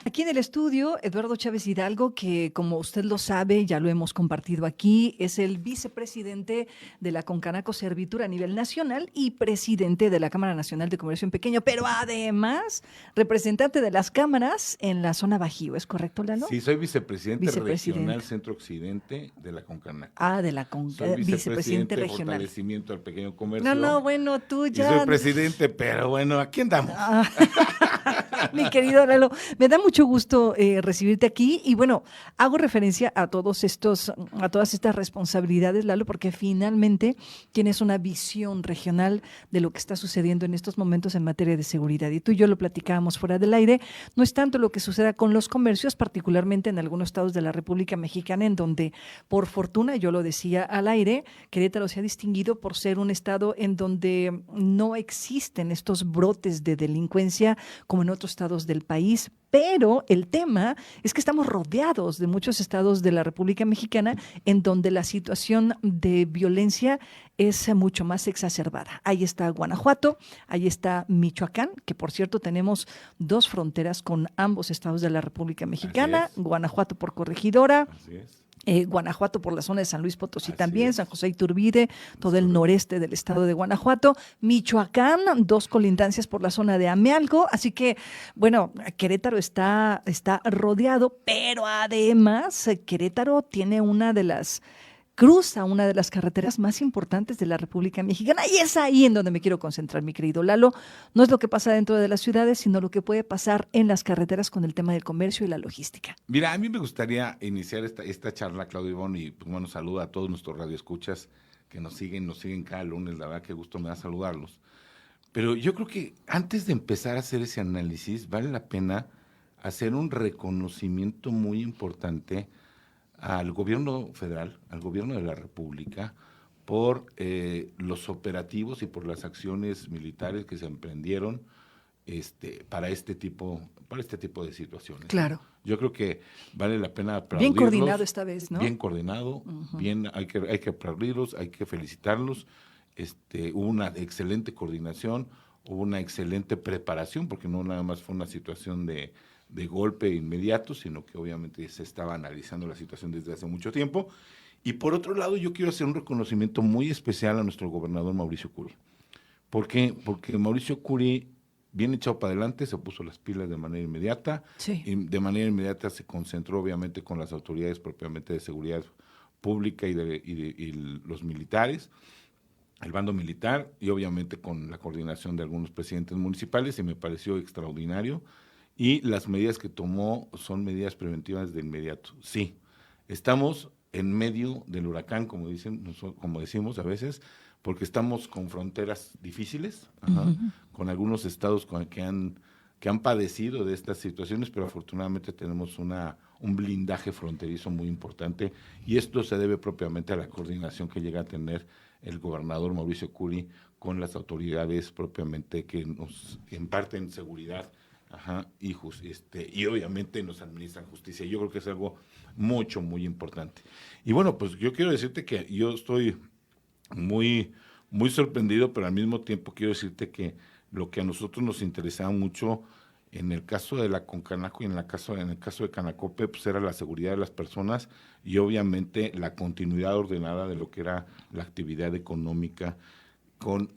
Aquí en el estudio, Eduardo Chávez Hidalgo, que como usted lo sabe, ya lo hemos compartido aquí, es el vicepresidente de la Concanaco Servitur a nivel nacional y presidente de la Cámara Nacional de Comercio en Pequeño, pero además representante de las cámaras en la zona Bajío, ¿es correcto, Lalo? Sí, soy vicepresidente regional Centro-Occidente de la Concanaco. Ah, de la vicepresidente regional. Fortalecimiento al pequeño comercio. No, bueno, tú ya... Y soy presidente, pero bueno, aquí andamos. Mi querido Lalo, me da mucho gusto recibirte aquí y bueno, hago referencia a todas estas responsabilidades, Lalo, porque finalmente tienes una visión regional de lo que está sucediendo en estos momentos en materia de seguridad. Y tú y yo lo platicábamos fuera del aire, no es tanto lo que suceda con los comercios, particularmente en algunos estados de la República Mexicana, en donde, por fortuna, yo lo decía al aire, Querétaro se ha distinguido por ser un estado en donde no existen estos brotes de delincuencia como en otros estados del país. Pero el tema es que estamos rodeados de muchos estados de la República Mexicana en donde la situación de violencia es mucho más exacerbada. Ahí está Guanajuato, ahí está Michoacán, que por cierto tenemos 2 fronteras con ambos estados de la República Mexicana, Guanajuato por Corregidora. Así es. Guanajuato por la zona de San Luis Potosí también, San José Iturbide, todo el noreste del estado de Guanajuato, Michoacán, 2 colindancias por la zona de Amealco, así que, bueno, Querétaro está rodeado, pero además Querétaro tiene cruza una de las carreteras más importantes de la República Mexicana y es ahí en donde me quiero concentrar, mi querido Lalo. No es lo que pasa dentro de las ciudades, sino lo que puede pasar en las carreteras con el tema del comercio y la logística. Mira, a mí me gustaría iniciar esta charla, Claudio Ivonne, y pues bueno, saludo a todos nuestros radioescuchas que nos siguen cada lunes, la verdad que gusto me da saludarlos. Pero yo creo que antes de empezar a hacer ese análisis, vale la pena hacer un reconocimiento muy importante al gobierno federal, al gobierno de la República, por los operativos y por las acciones militares que se emprendieron para este tipo de situaciones. Claro. Yo creo que vale la pena aplaudirlos. Bien coordinado esta vez, ¿no? Bien coordinado, bien, hay que aplaudirlos, hay que felicitarlos. Hubo una excelente coordinación, hubo una excelente preparación, porque no nada más fue una situación de golpe inmediato, sino que obviamente se estaba analizando la situación desde hace mucho tiempo. Y por otro lado, yo quiero hacer un reconocimiento muy especial a nuestro gobernador Mauricio Curi. ¿Por qué? Porque Mauricio Curi, bien echado para adelante, se puso las pilas de manera inmediata. Sí. Y de manera inmediata se concentró obviamente con las autoridades propiamente de seguridad pública y los militares, el bando militar, y obviamente con la coordinación de algunos presidentes municipales, y me pareció extraordinario. Y las medidas que tomó son medidas preventivas de inmediato. Sí, estamos en medio del huracán, como decimos a veces, porque estamos con fronteras difíciles, con algunos estados que han padecido de estas situaciones, pero afortunadamente tenemos un blindaje fronterizo muy importante, y esto se debe propiamente a la coordinación que llega a tener el gobernador Mauricio Curi con las autoridades propiamente que nos imparten seguridad. Y obviamente nos administran justicia. Yo creo que es algo muy importante. Y bueno, pues yo quiero decirte que yo estoy muy sorprendido, pero al mismo tiempo quiero decirte que lo que a nosotros nos interesaba mucho en el caso de la Concanaco y en el caso de Canacope, pues era la seguridad de las personas y obviamente la continuidad ordenada de lo que era la actividad económica con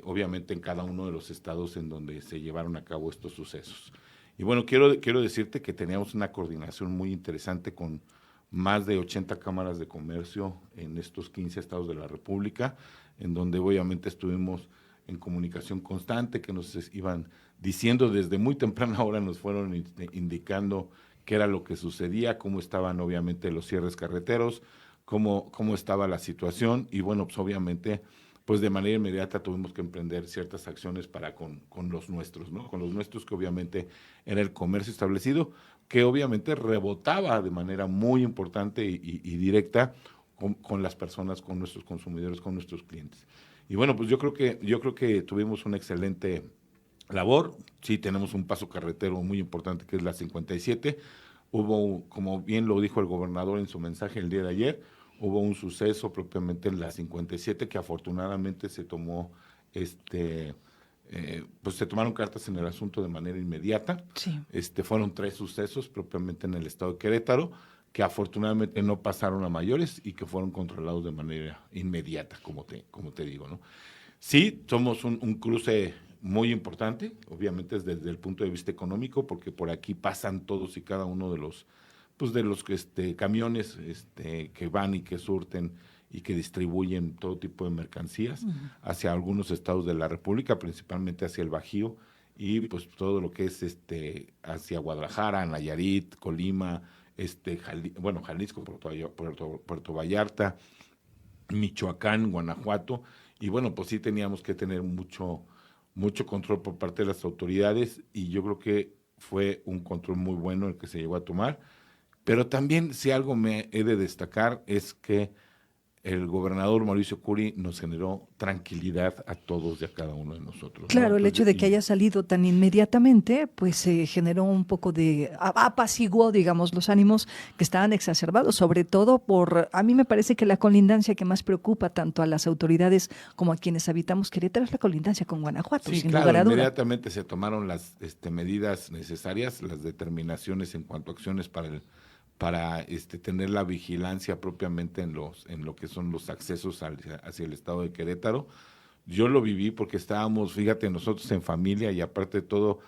obviamente en cada uno de los estados en donde se llevaron a cabo estos sucesos. Y bueno, quiero decirte que teníamos una coordinación muy interesante con más de 80 cámaras de comercio en estos 15 estados de la República, en donde obviamente estuvimos en comunicación constante, que nos iban diciendo desde muy temprana hora, nos fueron indicando qué era lo que sucedía, cómo estaban obviamente los cierres carreteros, cómo estaba la situación, y bueno, pues obviamente, pues de manera inmediata tuvimos que emprender ciertas acciones para con los nuestros, ¿no? Con los nuestros, que obviamente era el comercio establecido, que obviamente rebotaba de manera muy importante y directa con las personas, con nuestros consumidores, con nuestros clientes. Y bueno, pues yo creo que tuvimos una excelente labor. Sí, tenemos un paso carretero muy importante, que es la 57. Hubo, como bien lo dijo el gobernador en su mensaje el día de ayer, hubo un suceso propiamente en la 57 que afortunadamente se tomó, pues se tomaron cartas en el asunto de manera inmediata. Sí. Fueron 3 sucesos propiamente en el estado de Querétaro, que afortunadamente no pasaron a mayores y que fueron controlados de manera inmediata, como te digo, ¿no? Sí, somos un cruce muy importante, obviamente es desde el punto de vista económico, porque por aquí pasan todos y cada uno de los camiones que van y que surten y que distribuyen todo tipo de mercancías hacia algunos estados de la República, principalmente hacia el Bajío, y pues todo lo que es hacia Guadalajara, Nayarit, Colima, Jalisco, Puerto Vallarta, Michoacán, Guanajuato, y bueno, pues sí teníamos que tener mucho control por parte de las autoridades, y yo creo que fue un control muy bueno el que se llegó a tomar. Pero también, si algo me he de destacar, es que el gobernador Mauricio Curi nos generó tranquilidad a todos y a cada uno de nosotros, ¿no? Claro, el hecho de que haya salido tan inmediatamente, pues se generó un poco de apaciguó, digamos, los ánimos que estaban exacerbados, sobre todo a mí me parece que la colindancia que más preocupa tanto a las autoridades como a quienes habitamos Querétaro es la colindancia con Guanajuato, sí, sin claro, lugar a duda. Inmediatamente se tomaron las medidas necesarias, las determinaciones en cuanto a acciones para tener la vigilancia propiamente en lo que son los accesos hacia el estado de Querétaro. Yo lo viví porque estábamos, fíjate, nosotros en familia, y aparte de todo,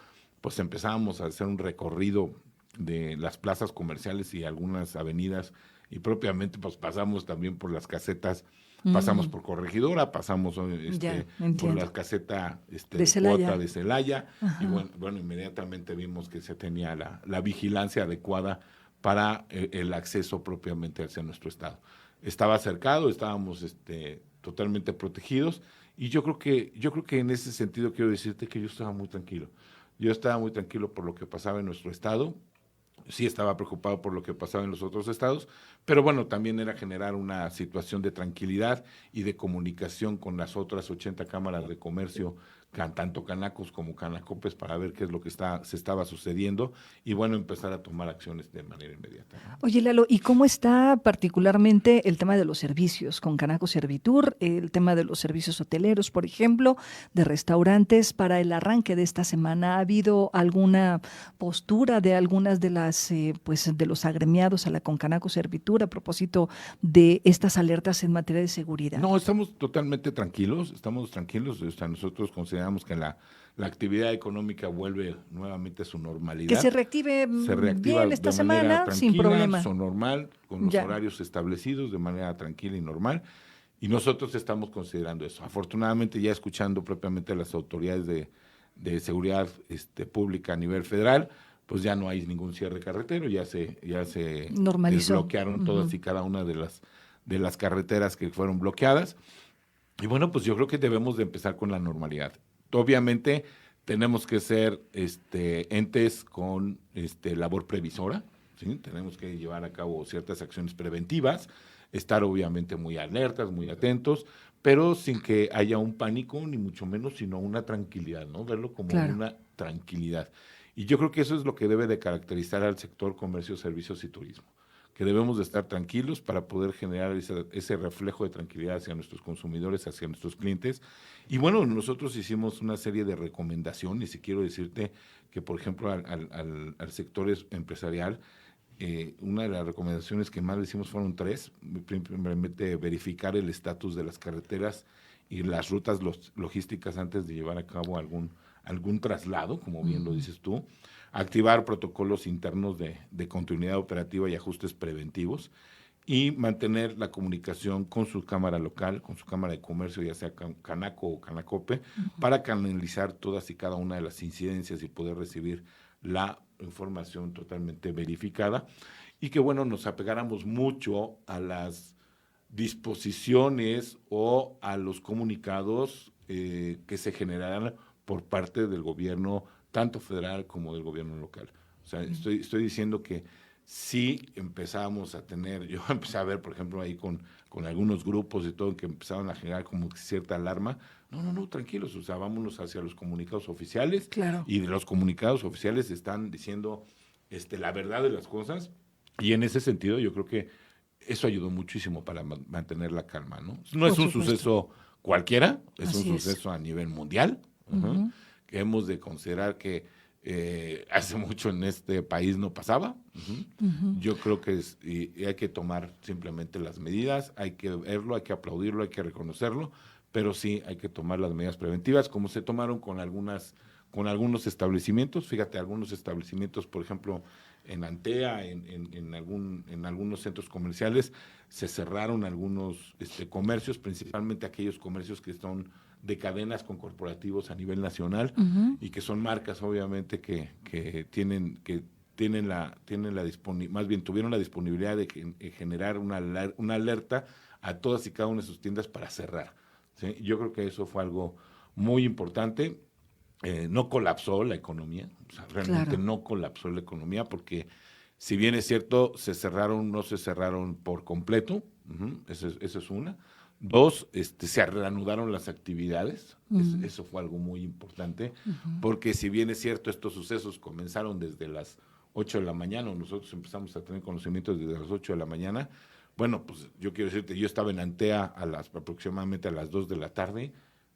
pues empezábamos a hacer un recorrido de las plazas comerciales y algunas avenidas, y propiamente pues pasamos también por las casetas, pasamos por Corregidora, pasamos por la caseta de Cuota de Celaya, y bueno, inmediatamente vimos que se tenía la vigilancia adecuada para el acceso propiamente hacia nuestro estado. Estaba cercado, estábamos totalmente protegidos, y yo creo que en ese sentido quiero decirte que yo estaba muy tranquilo. Yo estaba muy tranquilo por lo que pasaba en nuestro estado. Sí estaba preocupado por lo que pasaba en los otros estados, pero bueno, también era generar una situación de tranquilidad y de comunicación con las otras 80 cámaras de comercio, tanto canacos como canacopes, para ver qué es lo que se estaba sucediendo, y bueno, empezar a tomar acciones de manera inmediata. Oye, Lalo, ¿y cómo está particularmente el tema de los servicios con Canaco Servitur, el tema de los servicios hoteleros, por ejemplo, de restaurantes para el arranque de esta semana? ¿Ha habido alguna postura de algunas de las de los agremiados a la Concanaco Servitur a propósito de estas alertas en materia de seguridad? No, estamos totalmente tranquilos, o sea, nosotros consideramos que la actividad económica vuelve nuevamente a su normalidad. Que se reactive bien esta semana sin problemas. Normal, con los horarios establecidos, de manera tranquila y normal. Y nosotros estamos considerando eso. Afortunadamente, ya escuchando propiamente a las autoridades de seguridad pública a nivel federal, pues ya no hay ningún cierre carretero, ya se normalizó. Desbloquearon todas y cada una de las carreteras que fueron bloqueadas. Y bueno, pues yo creo que debemos de empezar con la normalidad. Obviamente tenemos que ser entes con labor previsora, ¿sí? Tenemos que llevar a cabo ciertas acciones preventivas, estar obviamente muy alertas, muy atentos, pero sin que haya un pánico, ni mucho menos, sino una tranquilidad, ¿no? Verlo como una tranquilidad. Y yo creo que eso es lo que debe de caracterizar al sector comercio, servicios y turismo, que debemos de estar tranquilos para poder generar ese reflejo de tranquilidad hacia nuestros consumidores, hacia nuestros clientes. Y bueno, nosotros hicimos una serie de recomendaciones, y quiero decirte que, por ejemplo, al sector empresarial, una de las recomendaciones que más le hicimos fueron 3, primeramente verificar el estatus de las carreteras y las rutas logísticas antes de llevar a cabo algún traslado, como bien lo dices tú. activar protocolos internos de continuidad operativa y ajustes preventivos, y mantener la comunicación con su cámara local, con su cámara de comercio, ya sea Canaco o Canacope, para canalizar todas y cada una de las incidencias y poder recibir la información totalmente verificada, y que, bueno, nos apegáramos mucho a las disposiciones o a los comunicados que se generaran por parte del gobierno, tanto federal como del gobierno local. O sea, estoy diciendo que sí empezamos a tener, yo empecé a ver, por ejemplo, ahí con algunos grupos y todo, que empezaban a generar como cierta alarma. No, tranquilos, o sea, vámonos hacia los comunicados oficiales. Claro. Y de los comunicados oficiales están diciendo la verdad de las cosas, y en ese sentido yo creo que eso ayudó muchísimo para mantener la calma, ¿no? No es un suceso cualquiera, es un suceso a nivel mundial, que hemos de considerar que hace mucho en este país no pasaba. Yo creo que y hay que tomar simplemente las medidas, hay que verlo, hay que aplaudirlo, hay que reconocerlo, pero sí hay que tomar las medidas preventivas, como se tomaron con algunos establecimientos. Fíjate, algunos establecimientos, por ejemplo, en Antea, en algunos centros comerciales, se cerraron algunos comercios, principalmente aquellos comercios que son de cadenas con corporativos a nivel nacional, y que son marcas, obviamente, que tuvieron la disponibilidad de generar una alerta a todas y cada una de sus tiendas para cerrar, ¿sí? Yo creo que eso fue algo muy importante. No colapsó la economía, o sea, realmente no colapsó la economía, porque si bien es cierto, no se cerraron por completo, eso es una. Dos, se reanudaron las actividades, eso fue algo muy importante, porque si bien es cierto, estos sucesos comenzaron desde las 8 de la mañana, o nosotros empezamos a tener conocimientos desde las 8 de la mañana, bueno, pues yo quiero decirte, yo estaba en Antea aproximadamente a las 2 de la tarde,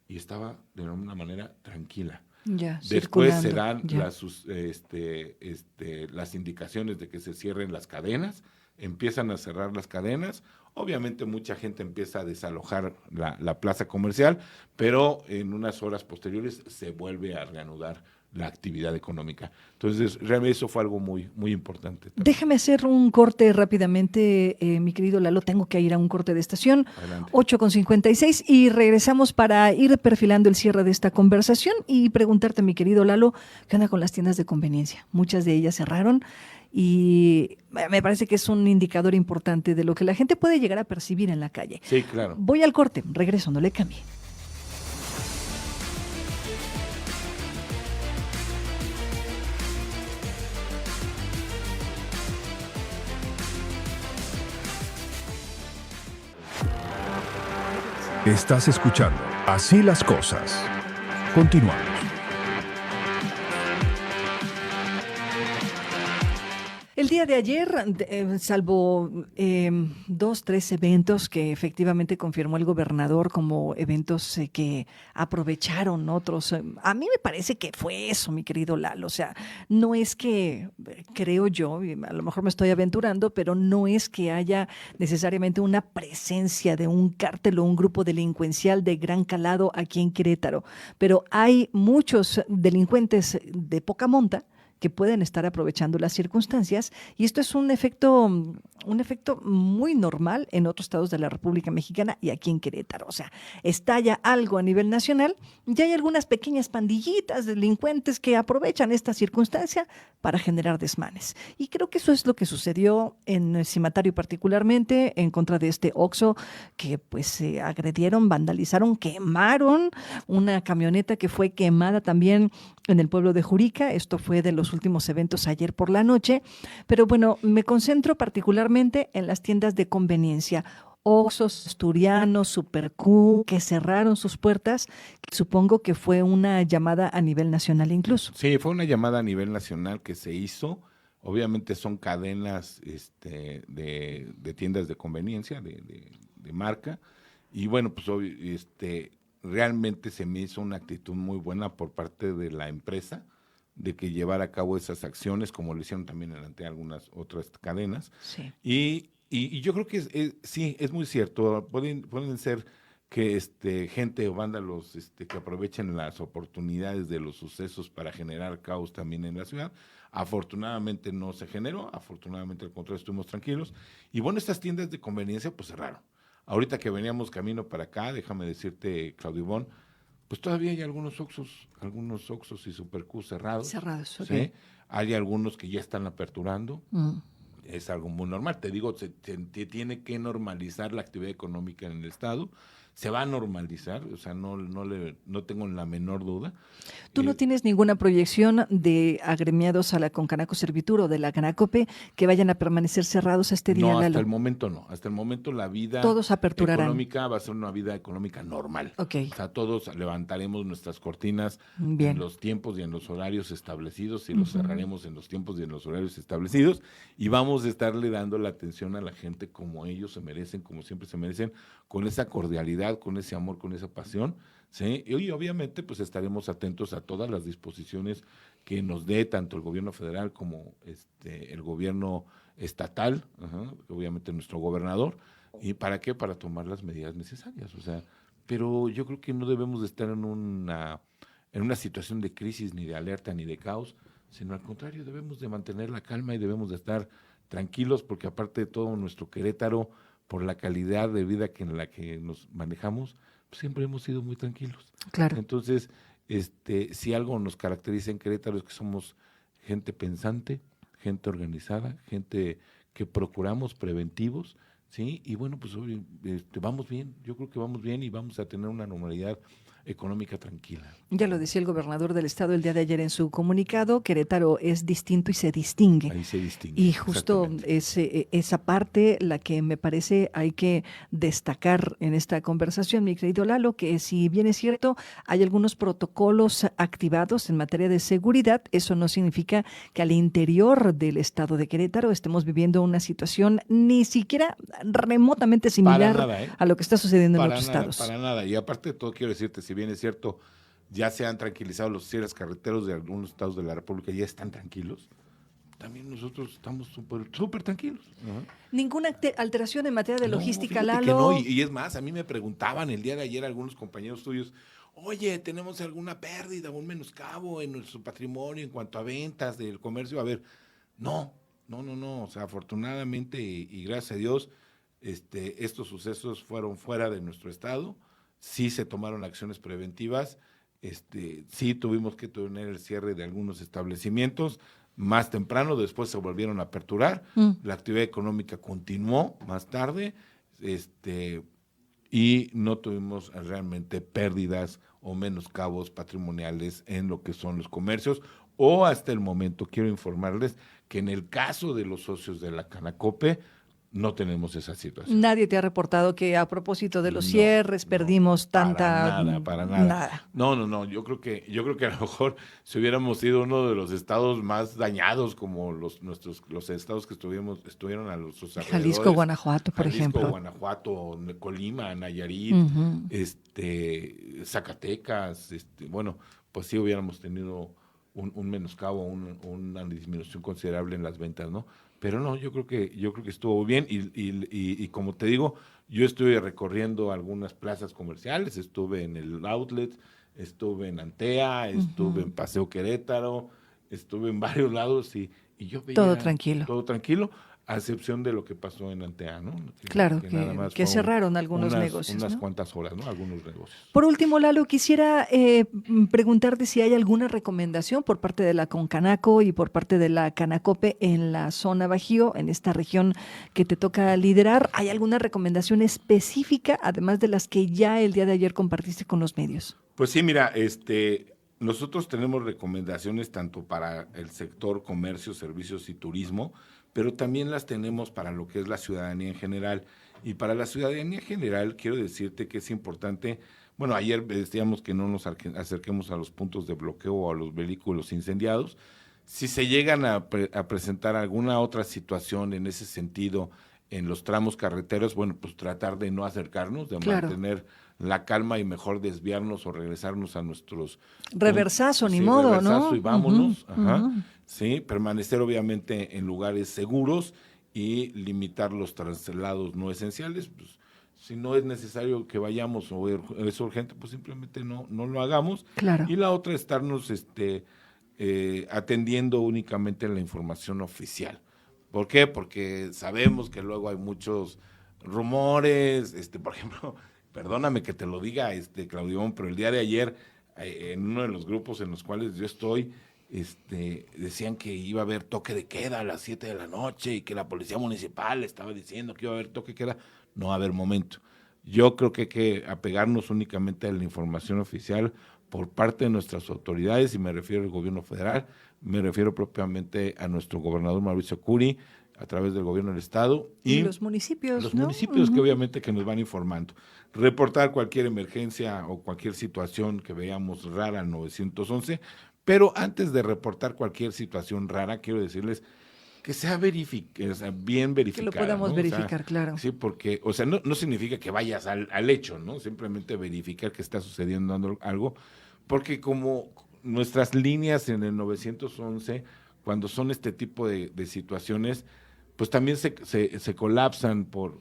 y estaba de una manera tranquila. Después se dan las indicaciones de que se cierren las cadenas, empiezan a cerrar las cadenas, obviamente mucha gente empieza a desalojar la plaza comercial, pero en unas horas posteriores se vuelve a reanudar la actividad económica. Entonces, realmente eso fue algo muy, muy importante. Déjame hacer un corte rápidamente, mi querido Lalo, tengo que ir a un corte de estación. Adelante. 8:56, y regresamos para ir perfilando el cierre de esta conversación y preguntarte, mi querido Lalo, ¿qué onda con las tiendas de conveniencia? Muchas de ellas cerraron, y me parece que es un indicador importante de lo que la gente puede llegar a percibir en la calle. Sí, claro. Voy al corte, regreso, no le cambie. Estás escuchando Así las Cosas. Continuamos. El día de ayer, salvo 2-3 eventos que efectivamente confirmó el gobernador como eventos que aprovecharon otros, a mí me parece que fue eso, mi querido Lalo. O sea, no es que, creo yo, a lo mejor me estoy aventurando, pero no es que haya necesariamente una presencia de un cártel o un grupo delincuencial de gran calado aquí en Querétaro. Pero hay muchos delincuentes de poca monta que pueden estar aprovechando las circunstancias, y esto es un efecto muy normal en otros estados de la República Mexicana y aquí en Querétaro. O sea, estalla algo a nivel nacional y hay algunas pequeñas pandillitas de delincuentes que aprovechan esta circunstancia para generar desmanes. Y creo que eso es lo que sucedió en el Cimatario, particularmente en contra de este Oxxo, que pues agredieron, vandalizaron, quemaron una camioneta que fue quemada también en el pueblo de Jurica. Esto fue de los últimos eventos ayer por la noche, pero bueno, me concentro particularmente en las tiendas de conveniencia. Oxxos, Asturianos, Super Q, que cerraron sus puertas, que supongo que fue una llamada a nivel nacional incluso. Sí, fue una llamada a nivel nacional que se hizo. Obviamente son cadenas de tiendas de conveniencia, de marca, y bueno, pues realmente se me hizo una actitud muy buena por parte de la empresa, de que llevara a cabo esas acciones, como lo hicieron también ante algunas otras cadenas. Sí. Y yo creo que sí, es muy cierto. Pueden ser que gente o vándalos que aprovechen las oportunidades de los sucesos para generar caos también en la ciudad. Afortunadamente no se generó, afortunadamente al contrario estuvimos tranquilos. Y bueno, estas tiendas de conveniencia pues cerraron. Ahorita que veníamos camino para acá, déjame decirte, Claudio Ivonne, pues todavía hay algunos Oxxos y Supercus cerrados. Cerrados, ok. ¿Sí? Hay algunos que ya están aperturando. Es algo muy normal. Te digo, se tiene que normalizar la actividad económica en el Estado. Se va a normalizar, o sea, no tengo la menor duda. ¿Tú no tienes ninguna proyección de agremiados a la Concanaco Servitur o de la Canacope que vayan a permanecer cerrados este día, No, hasta Lalo? el momento no. Hasta el momento la vida Todos aperturarán. económica va a ser una vida económica normal. Okay. O sea, todos levantaremos nuestras cortinas Bien. en los tiempos y en los horarios establecidos y los cerraremos en los tiempos y en los horarios establecidos y vamos a estarle dando la atención a la gente como ellos se merecen, como siempre se merecen, con esa cordialidad, con ese amor, con esa pasión, ¿sí? Y obviamente pues estaremos atentos a todas las disposiciones que nos dé tanto el gobierno federal como el gobierno estatal, obviamente nuestro gobernador, ¿y para qué? Para tomar las medidas necesarias, o sea, pero yo creo que no debemos de estar en una situación de crisis, ni de alerta, ni de caos, sino al contrario, debemos de mantener la calma y debemos de estar tranquilos, porque aparte de todo nuestro Querétaro, por la calidad de vida en la que nos manejamos, pues siempre hemos sido muy tranquilos. Claro. Entonces, si algo nos caracteriza en Querétaro es que somos gente pensante, gente organizada, gente que procuramos preventivos, ¿sí? Y bueno, pues vamos bien, yo creo que vamos bien y vamos a tener una normalidad económica tranquila. Ya lo decía el gobernador del estado el día de ayer en su comunicado, Querétaro es distinto y se distingue. Ahí se distingue. Y justo es esa parte la que me parece hay que destacar en esta conversación, mi querido Lalo, que si bien es cierto, hay algunos protocolos activados en materia de seguridad, eso no significa que al interior del estado de Querétaro estemos viviendo una situación ni siquiera remotamente similar a lo que está sucediendo en otros estados. Para nada, y aparte de todo quiero decirte, si bien es cierto, ya se han tranquilizado los cierres carreteros de algunos estados de la República, ya están tranquilos, también nosotros estamos súper tranquilos. Ninguna alteración en materia de logística, fíjate Lalo. que no, y es más, a mí me preguntaban el día de ayer algunos compañeros tuyos, oye, ¿tenemos alguna pérdida o un menoscabo en nuestro patrimonio en cuanto a ventas del comercio? A ver, no, o sea, afortunadamente y gracias a Dios, estos sucesos fueron fuera de nuestro estado, sí se tomaron acciones preventivas, sí tuvimos que tener el cierre de algunos establecimientos más temprano, después se volvieron a aperturar, la actividad económica continuó más tarde, y no tuvimos realmente pérdidas o menoscabos patrimoniales en lo que son los comercios, o hasta el momento quiero informarles que en el caso de los socios de la Canacope, no tenemos esa situación. Nadie te ha reportado que a propósito de los cierres perdimos tanta... Para nada. No, yo creo que a lo mejor si hubiéramos sido uno de los estados más dañados como los estados que estuvieron a los alrededores. Jalisco, Guanajuato, por ejemplo. Guanajuato, Colima, Nayarit, Zacatecas, bueno, pues sí hubiéramos tenido un menoscabo, una disminución considerable en las ventas, ¿no? Pero no, yo creo que estuvo bien y como te digo, yo estuve recorriendo algunas plazas comerciales, estuve en el Outlet, estuve en Antea, estuve en Paseo Querétaro, estuve en varios lados y yo veía todo tranquilo, a excepción de lo que pasó en Antea, ¿no? Claro, que cerraron algunos negocios. Unas cuantas horas, ¿no? Algunos negocios. Por último, Lalo, quisiera preguntarte si hay alguna recomendación por parte de la Concanaco y por parte de la Canacope en la zona Bajío, en esta región que te toca liderar. ¿Hay alguna recomendación específica, además de las que ya el día de ayer compartiste con los medios? Pues sí, mira, nosotros tenemos recomendaciones tanto para el sector comercio, servicios y turismo, pero también las tenemos para lo que es la ciudadanía en general. Y para la ciudadanía en general, quiero decirte que es importante, bueno, ayer decíamos que no nos acerquemos a los puntos de bloqueo o a los vehículos incendiados. Si se llegan a presentar alguna otra situación en ese sentido en los tramos carreteros, bueno, pues tratar de no acercarnos, de mantener la calma y mejor desviarnos o regresarnos a nuestros... Reversazo, ni modo, reversazo, ¿no? Y vámonos, sí, permanecer obviamente en lugares seguros y limitar los traslados no esenciales, pues si no es necesario que vayamos o es urgente, pues simplemente no lo hagamos. Claro. Y la otra, estarnos atendiendo únicamente la información oficial. ¿Por qué? Porque sabemos que luego hay muchos rumores, por ejemplo, perdóname que te lo diga, Claudio, pero el día de ayer, en uno de los grupos en los cuales yo estoy, decían que iba a haber toque de queda a las 7 de la noche y que la policía municipal estaba diciendo que iba a haber toque de queda. No va a haber momento. Yo creo que hay que apegarnos únicamente a la información oficial por parte de nuestras autoridades, y me refiero al gobierno federal, me refiero propiamente a nuestro gobernador Mauricio Curi, a través del gobierno del estado y los municipios, los ¿no? municipios que obviamente que nos van informando. Reportar cualquier emergencia o cualquier situación que veamos rara al 911, pero antes de reportar cualquier situación rara, quiero decirles que sea bien verificada. Que lo podamos verificar, claro. Sí, porque, no significa que vayas al hecho, ¿no? Simplemente verificar que está sucediendo algo, porque como nuestras líneas en el 911, cuando son este tipo de situaciones, pues también se colapsan por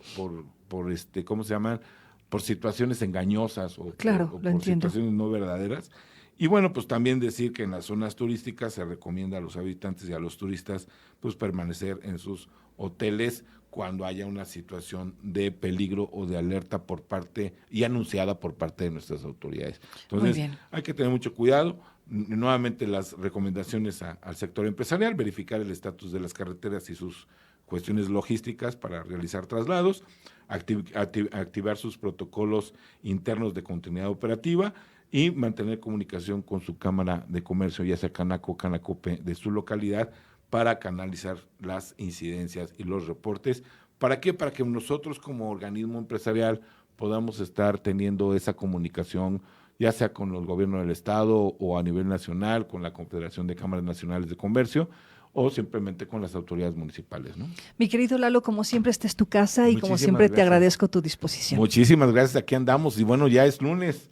¿cómo se llaman? Por situaciones engañosas o por situaciones no verdaderas. Y bueno, pues también decir que en las zonas turísticas se recomienda a los habitantes y a los turistas pues permanecer en sus hoteles cuando haya una situación de peligro o de alerta por parte y anunciada por parte de nuestras autoridades. Entonces, hay que tener mucho cuidado. Nuevamente las recomendaciones al sector empresarial, verificar el estatus de las carreteras y sus cuestiones logísticas para realizar traslados, activar sus protocolos internos de continuidad operativa y mantener comunicación con su Cámara de Comercio, ya sea Canaco, Canacope de su localidad, para canalizar las incidencias y los reportes. ¿Para qué? Para que nosotros como organismo empresarial podamos estar teniendo esa comunicación, ya sea con los gobiernos del estado o a nivel nacional, con la Confederación de Cámaras Nacionales de Comercio, o simplemente con las autoridades municipales, ¿no? Mi querido Lalo, como siempre, esta es tu casa y como siempre te agradezco tu disposición. Muchísimas gracias, aquí andamos y bueno, ya es lunes.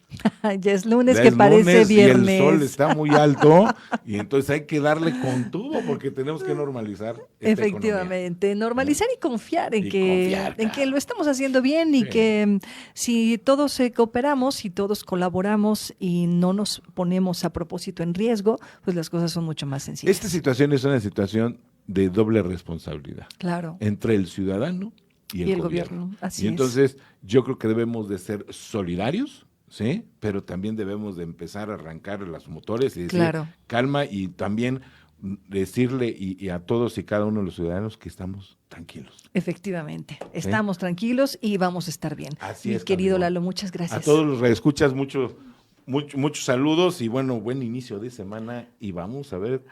Ya es lunes, que parece viernes. Y el sol está muy alto y entonces hay que darle con todo porque tenemos que normalizar esta Efectivamente, economía. normalizar y confiar en que lo estamos haciendo bien y que si todos cooperamos, si todos colaboramos y no nos ponemos a propósito en riesgo, pues las cosas son mucho más sencillas. Esta situación es una situación de doble responsabilidad. Claro. Entre el ciudadano y el gobierno. Así y entonces yo creo que debemos de ser solidarios, ¿sí? Pero también debemos de empezar a arrancar los motores y decir calma, y también decirle y a todos y cada uno de los ciudadanos que estamos tranquilos. Efectivamente, estamos tranquilos y vamos a estar bien. Así es, querido Lalo, muchas gracias. A todos los reescuchas, muchos saludos y bueno, buen inicio de semana y vamos a ver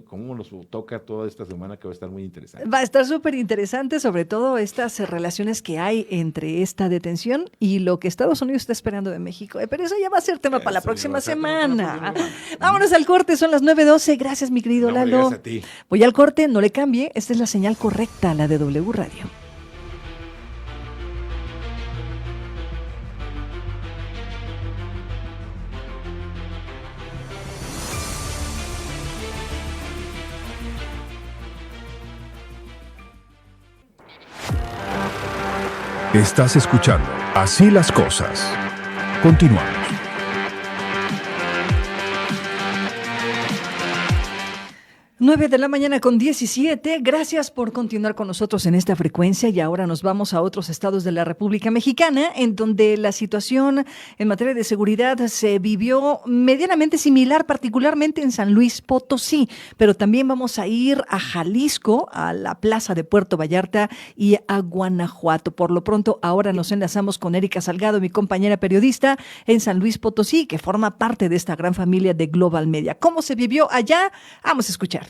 cómo nos toca toda esta semana, que va a estar muy interesante. Va a estar súper interesante, sobre todo estas relaciones que hay entre esta detención y lo que Estados Unidos está esperando de México. Pero eso ya va a ser tema para la próxima semana. Vámonos al corte, son las 9:12. Gracias, mi querido Lalo. Gracias a ti. Voy al corte, no le cambie. Esta es la señal correcta, la de W Radio. Estás escuchando Así las Cosas. Continuamos. 9:17 a.m. Gracias por continuar con nosotros en esta frecuencia y ahora nos vamos a otros estados de la República Mexicana en donde la situación en materia de seguridad se vivió medianamente similar, particularmente en San Luis Potosí, pero también vamos a ir a Jalisco, a la plaza de Puerto Vallarta y a Guanajuato. Por lo pronto, ahora nos enlazamos con Erika Salgado, mi compañera periodista en San Luis Potosí, que forma parte de esta gran familia de Global Media. ¿Cómo se vivió allá? Vamos a escuchar.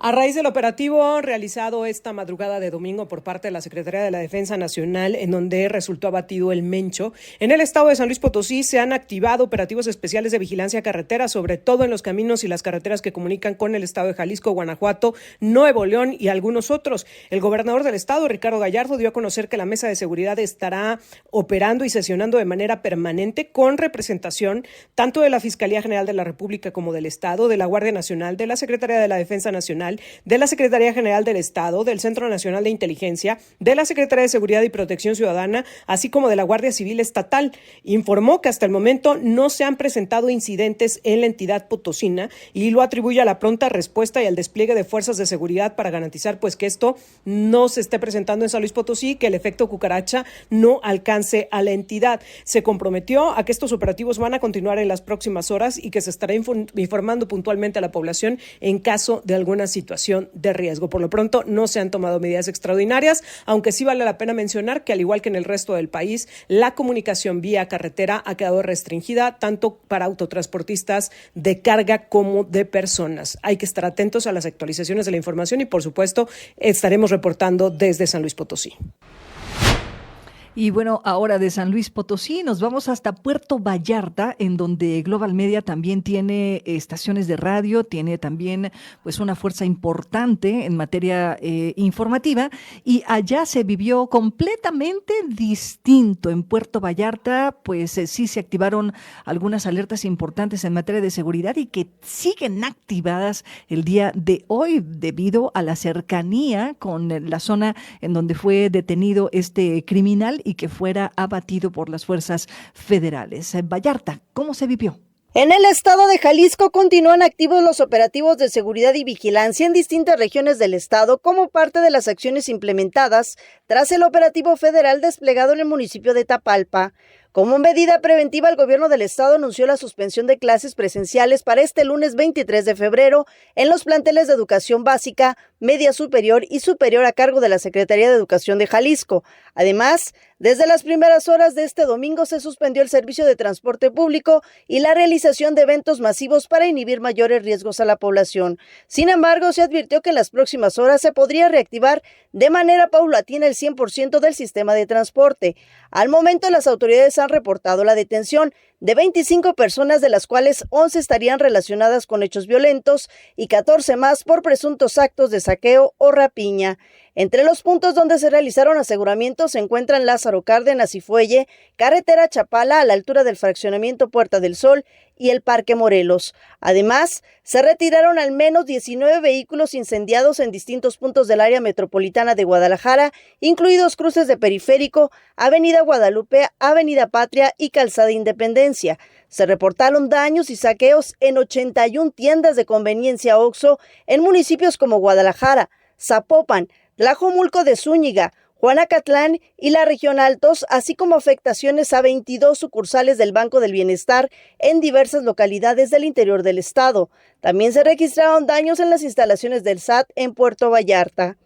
A raíz del operativo realizado esta madrugada de domingo por parte de la Secretaría de la Defensa Nacional, en donde resultó abatido el Mencho, en el estado de San Luis Potosí se han activado operativos especiales de vigilancia carretera, sobre todo en los caminos y las carreteras que comunican con el estado de Jalisco, Guanajuato, Nuevo León y algunos otros. El gobernador del estado, Ricardo Gallardo, dio a conocer que la mesa de seguridad estará operando y sesionando de manera permanente con representación tanto de la Fiscalía General de la República como del estado, de la Guardia Nacional, de la Secretaría de la Defensa Nacional Nacional, de la Secretaría General del Estado, del Centro Nacional de Inteligencia, de la Secretaría de Seguridad y Protección Ciudadana, así como de la Guardia Civil Estatal. Informó que hasta el momento no se han presentado incidentes en la entidad potosina y lo atribuye a la pronta respuesta y al despliegue de fuerzas de seguridad para garantizar pues que esto no se esté presentando en San Luis Potosí, que el efecto cucaracha no alcance a la entidad. Se comprometió a que estos operativos van a continuar en las próximas horas y que se estará informando puntualmente a la población en caso de alguna situación de riesgo. Por lo pronto no se han tomado medidas extraordinarias, aunque sí vale la pena mencionar que al igual que en el resto del país, la comunicación vía carretera ha quedado restringida tanto para autotransportistas de carga como de personas. Hay que estar atentos a las actualizaciones de la información y por supuesto estaremos reportando desde San Luis Potosí. Y bueno, ahora de San Luis Potosí nos vamos hasta Puerto Vallarta, en donde Global Media también tiene estaciones de radio, tiene también pues una fuerza importante en materia informativa, y allá se vivió completamente distinto. En Puerto Vallarta pues sí se activaron algunas alertas importantes en materia de seguridad y que siguen activadas el día de hoy debido a la cercanía con la zona en donde fue detenido este criminal y que fuera abatido por las fuerzas federales. En Vallarta, ¿cómo se vivió? En el estado de Jalisco continúan activos los operativos de seguridad y vigilancia en distintas regiones del estado como parte de las acciones implementadas tras el operativo federal desplegado en el municipio de Tapalpa. Como medida preventiva, el gobierno del estado anunció la suspensión de clases presenciales para este lunes 23 de febrero en los planteles de educación básica, media superior y superior a cargo de la Secretaría de Educación de Jalisco. Además, desde las primeras horas de este domingo se suspendió el servicio de transporte público y la realización de eventos masivos para inhibir mayores riesgos a la población. Sin embargo, se advirtió que en las próximas horas se podría reactivar de manera paulatina el 100% del sistema de transporte. Al momento, las autoridades han reportado la detención de 25 personas, de las cuales 11 estarían relacionadas con hechos violentos y 14 más por presuntos actos de saqueo o rapiña. Entre los puntos donde se realizaron aseguramientos se encuentran Lázaro Cárdenas y Fuelle, carretera Chapala a la altura del fraccionamiento Puerta del Sol y el Parque Morelos. Además, se retiraron al menos 19 vehículos incendiados en distintos puntos del área metropolitana de Guadalajara, incluidos cruces de Periférico, Avenida Guadalupe, Avenida Patria y Calzada Independencia. Se reportaron daños y saqueos en 81 tiendas de conveniencia Oxxo en municipios como Guadalajara, Zapopan, Tlajomulco de Zúñiga, Juanacatlán y la región Altos, así como afectaciones a 22 sucursales del Banco del Bienestar en diversas localidades del interior del estado. También se registraron daños en las instalaciones del SAT en Puerto Vallarta.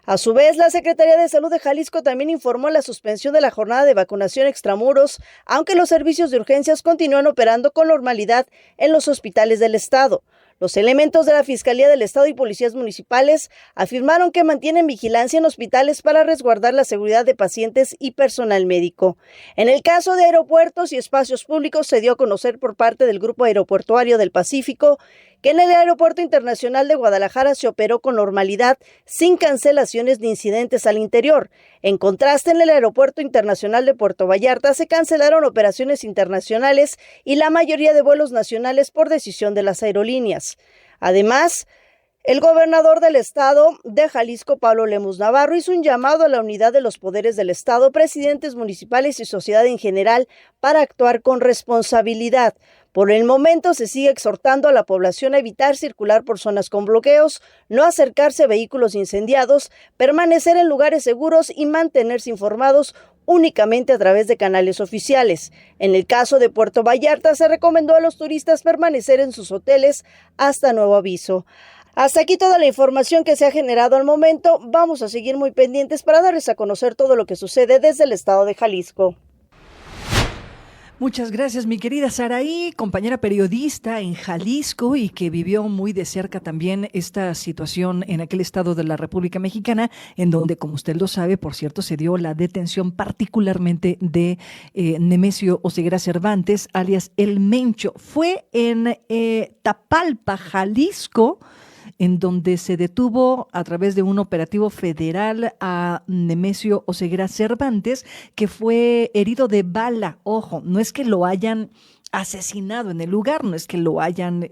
A su vez, la Secretaría de Salud de Jalisco también informó la suspensión de la jornada de vacunación extramuros, aunque los servicios de urgencias continúan operando con normalidad en los hospitales del estado. Los elementos de la Fiscalía del Estado y policías municipales afirmaron que mantienen vigilancia en hospitales para resguardar la seguridad de pacientes y personal médico. En el caso de aeropuertos y espacios públicos, se dio a conocer por parte del Grupo Aeroportuario del Pacífico que en el Aeropuerto Internacional de Guadalajara se operó con normalidad, sin cancelaciones ni incidentes al interior. En contraste, en el Aeropuerto Internacional de Puerto Vallarta se cancelaron operaciones internacionales y la mayoría de vuelos nacionales por decisión de las aerolíneas. Además, el gobernador del estado de Jalisco, Pablo Lemus Navarro, hizo un llamado a la unidad de los poderes del estado, presidentes municipales y sociedad en general para actuar con responsabilidad. Por el momento se sigue exhortando a la población a evitar circular por zonas con bloqueos, no acercarse a vehículos incendiados, permanecer en lugares seguros y mantenerse informados únicamente a través de canales oficiales. En el caso de Puerto Vallarta, se recomendó a los turistas permanecer en sus hoteles hasta nuevo aviso. Hasta aquí toda la información que se ha generado al momento. Vamos a seguir muy pendientes para darles a conocer todo lo que sucede desde el estado de Jalisco. Muchas gracias, mi querida Saraí, compañera periodista en Jalisco y que vivió muy de cerca también esta situación en aquel estado de la República Mexicana, en donde, como usted lo sabe, por cierto, se dio la detención particularmente de Nemesio Oseguera Cervantes, alias El Mencho. Fue en Tapalpa, Jalisco, en donde se detuvo a través de un operativo federal a Nemesio Oseguera Cervantes, que fue herido de bala. Ojo, no es que lo hayan asesinado en el lugar, no es que lo hayan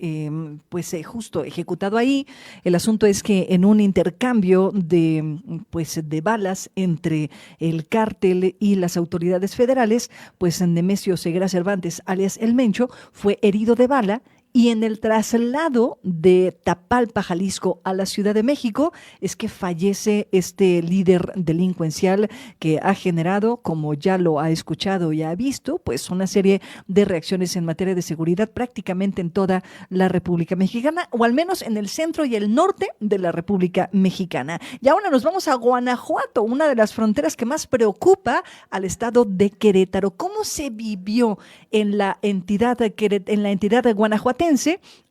justo ejecutado ahí. El asunto es que en un intercambio de balas entre el cártel y las autoridades federales, pues Nemesio Ceguera Cervantes, alias El Mencho, fue herido de bala. Y en el traslado de Tapalpa, Jalisco, a la Ciudad de México, es que fallece este líder delincuencial que ha generado, como ya lo ha escuchado y ha visto, pues una serie de reacciones en materia de seguridad prácticamente en toda la República Mexicana, o al menos en el centro y el norte de la República Mexicana. Y ahora nos vamos a Guanajuato, una de las fronteras que más preocupa al estado de Querétaro. ¿Cómo se vivió en la entidad de Guanajuato?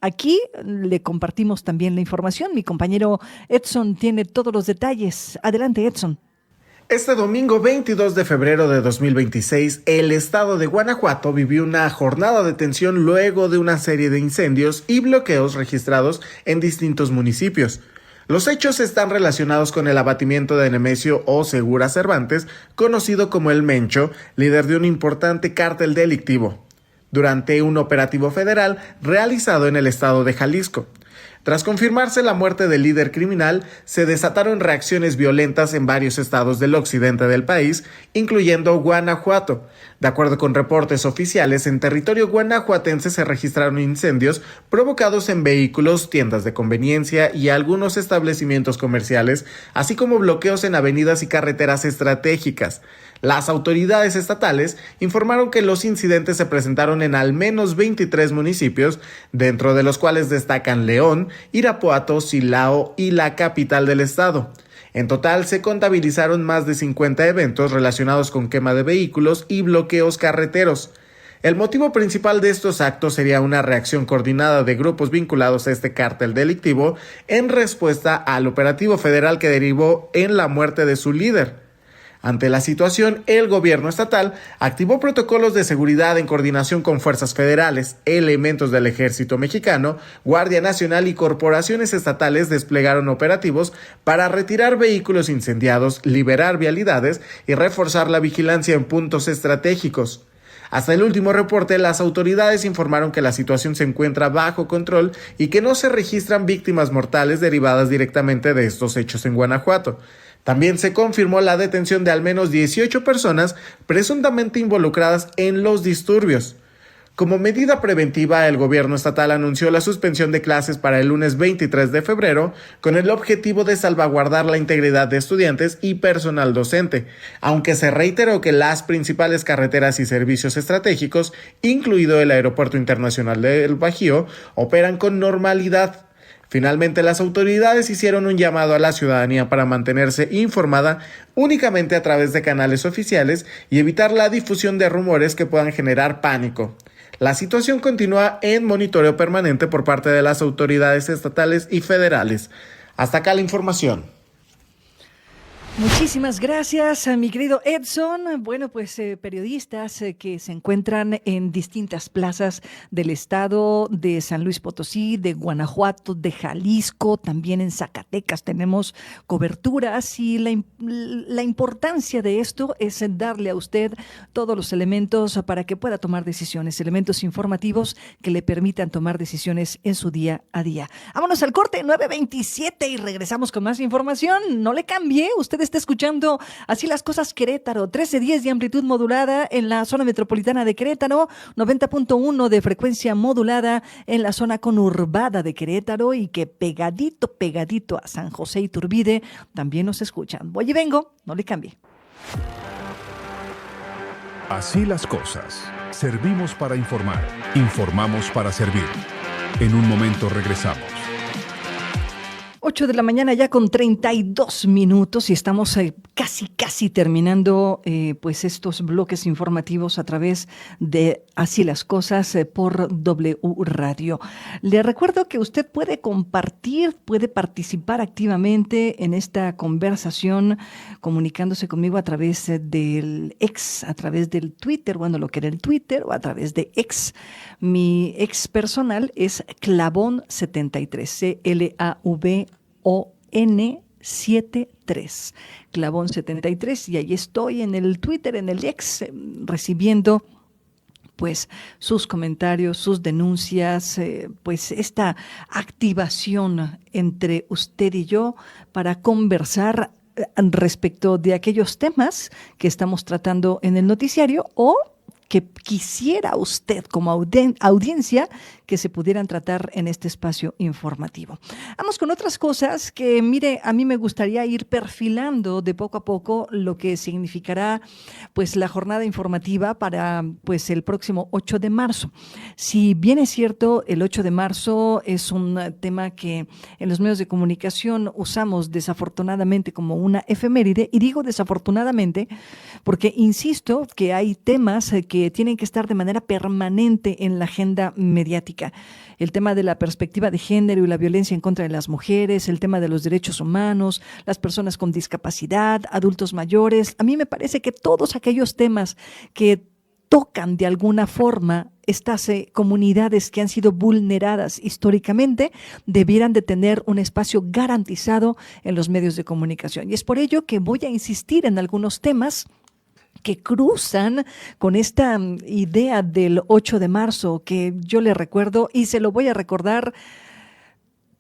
Aquí le compartimos también la información. Mi compañero Edson tiene todos los detalles. Adelante, Edson. Este domingo 22 de febrero de 2026, el estado de Guanajuato vivió una jornada de tensión luego de una serie de incendios y bloqueos registrados en distintos municipios. Los hechos están relacionados con el abatimiento de Nemesio o Segura Cervantes, conocido como El Mencho, líder de un importante cártel delictivo, durante un operativo federal realizado en el estado de Jalisco. Tras confirmarse la muerte del líder criminal, se desataron reacciones violentas en varios estados del occidente del país, incluyendo Guanajuato. De acuerdo con reportes oficiales, en territorio guanajuatense se registraron incendios provocados en vehículos, tiendas de conveniencia y algunos establecimientos comerciales, así como bloqueos en avenidas y carreteras estratégicas. Las autoridades estatales informaron que los incidentes se presentaron en al menos 23 municipios, dentro de los cuales destacan León, Irapuato, Silao y la capital del estado. En total se contabilizaron más de 50 eventos relacionados con quema de vehículos y bloqueos carreteros. El motivo principal de estos actos sería una reacción coordinada de grupos vinculados a este cártel delictivo en respuesta al operativo federal que derivó en la muerte de su líder. Ante la situación, el gobierno estatal activó protocolos de seguridad en coordinación con fuerzas federales, elementos del Ejército Mexicano, Guardia Nacional y corporaciones estatales desplegaron operativos para retirar vehículos incendiados, liberar vialidades y reforzar la vigilancia en puntos estratégicos. Hasta el último reporte, las autoridades informaron que la situación se encuentra bajo control y que no se registran víctimas mortales derivadas directamente de estos hechos en Guanajuato. También se confirmó la detención de al menos 18 personas presuntamente involucradas en los disturbios. Como medida preventiva, el gobierno estatal anunció la suspensión de clases para el lunes 23 de febrero con el objetivo de salvaguardar la integridad de estudiantes y personal docente, aunque se reiteró que las principales carreteras y servicios estratégicos, incluido el Aeropuerto Internacional del Bajío, operan con normalidad. Finalmente, las autoridades hicieron un llamado a la ciudadanía para mantenerse informada únicamente a través de canales oficiales y evitar la difusión de rumores que puedan generar pánico. La situación continúa en monitoreo permanente por parte de las autoridades estatales y federales. Hasta acá la información. Muchísimas gracias a mi querido Edson. Bueno, pues periodistas que se encuentran en distintas plazas del estado de San Luis Potosí, de Guanajuato, de Jalisco, también en Zacatecas tenemos coberturas y la importancia de esto es darle a usted todos los elementos para que pueda tomar decisiones, elementos informativos que le permitan tomar decisiones en su día a día. Vámonos al corte, 9:27 y regresamos con más información. No le cambie, usted está escuchando Así las Cosas Querétaro, 1310 de amplitud modulada en la zona metropolitana de Querétaro, 90.1 de frecuencia modulada en la zona conurbada de Querétaro y que pegadito a San José Iturbide también nos escuchan. Voy y vengo, no le cambie. Así las cosas. Servimos para informar. Informamos para servir. En un momento regresamos. 8 de la mañana ya con 32 minutos y estamos casi terminando pues estos bloques informativos a través de Así las Cosas por W Radio. Le recuerdo que usted puede compartir, puede participar activamente en esta conversación comunicándose conmigo a través del X, a través del Twitter, bueno, lo que era el Twitter o a través de X. Mi ex personal es Clavón73, CLAVON73, Clavón73, y ahí estoy en el Twitter, en el X, recibiendo pues sus comentarios, sus denuncias, pues esta activación entre usted y yo para conversar respecto de aquellos temas que estamos tratando en el noticiario o que quisiera usted como audiencia que se pudieran tratar en este espacio informativo. Vamos con otras cosas que, mire, a mí me gustaría ir perfilando de poco a poco lo que significará pues la jornada informativa para pues el próximo 8 de marzo. Si bien es cierto, el 8 de marzo es un tema que en los medios de comunicación usamos desafortunadamente como una efeméride, y digo desafortunadamente porque insisto que hay temas que tienen que estar de manera permanente en la agenda mediática. El tema de la perspectiva de género y la violencia en contra de las mujeres, el tema de los derechos humanos, las personas con discapacidad, adultos mayores. A mí me parece que todos aquellos temas que tocan de alguna forma estas comunidades que han sido vulneradas históricamente debieran de tener un espacio garantizado en los medios de comunicación. Y es por ello que voy a insistir en algunos temas que cruzan con esta idea del 8 de marzo, que yo le recuerdo y se lo voy a recordar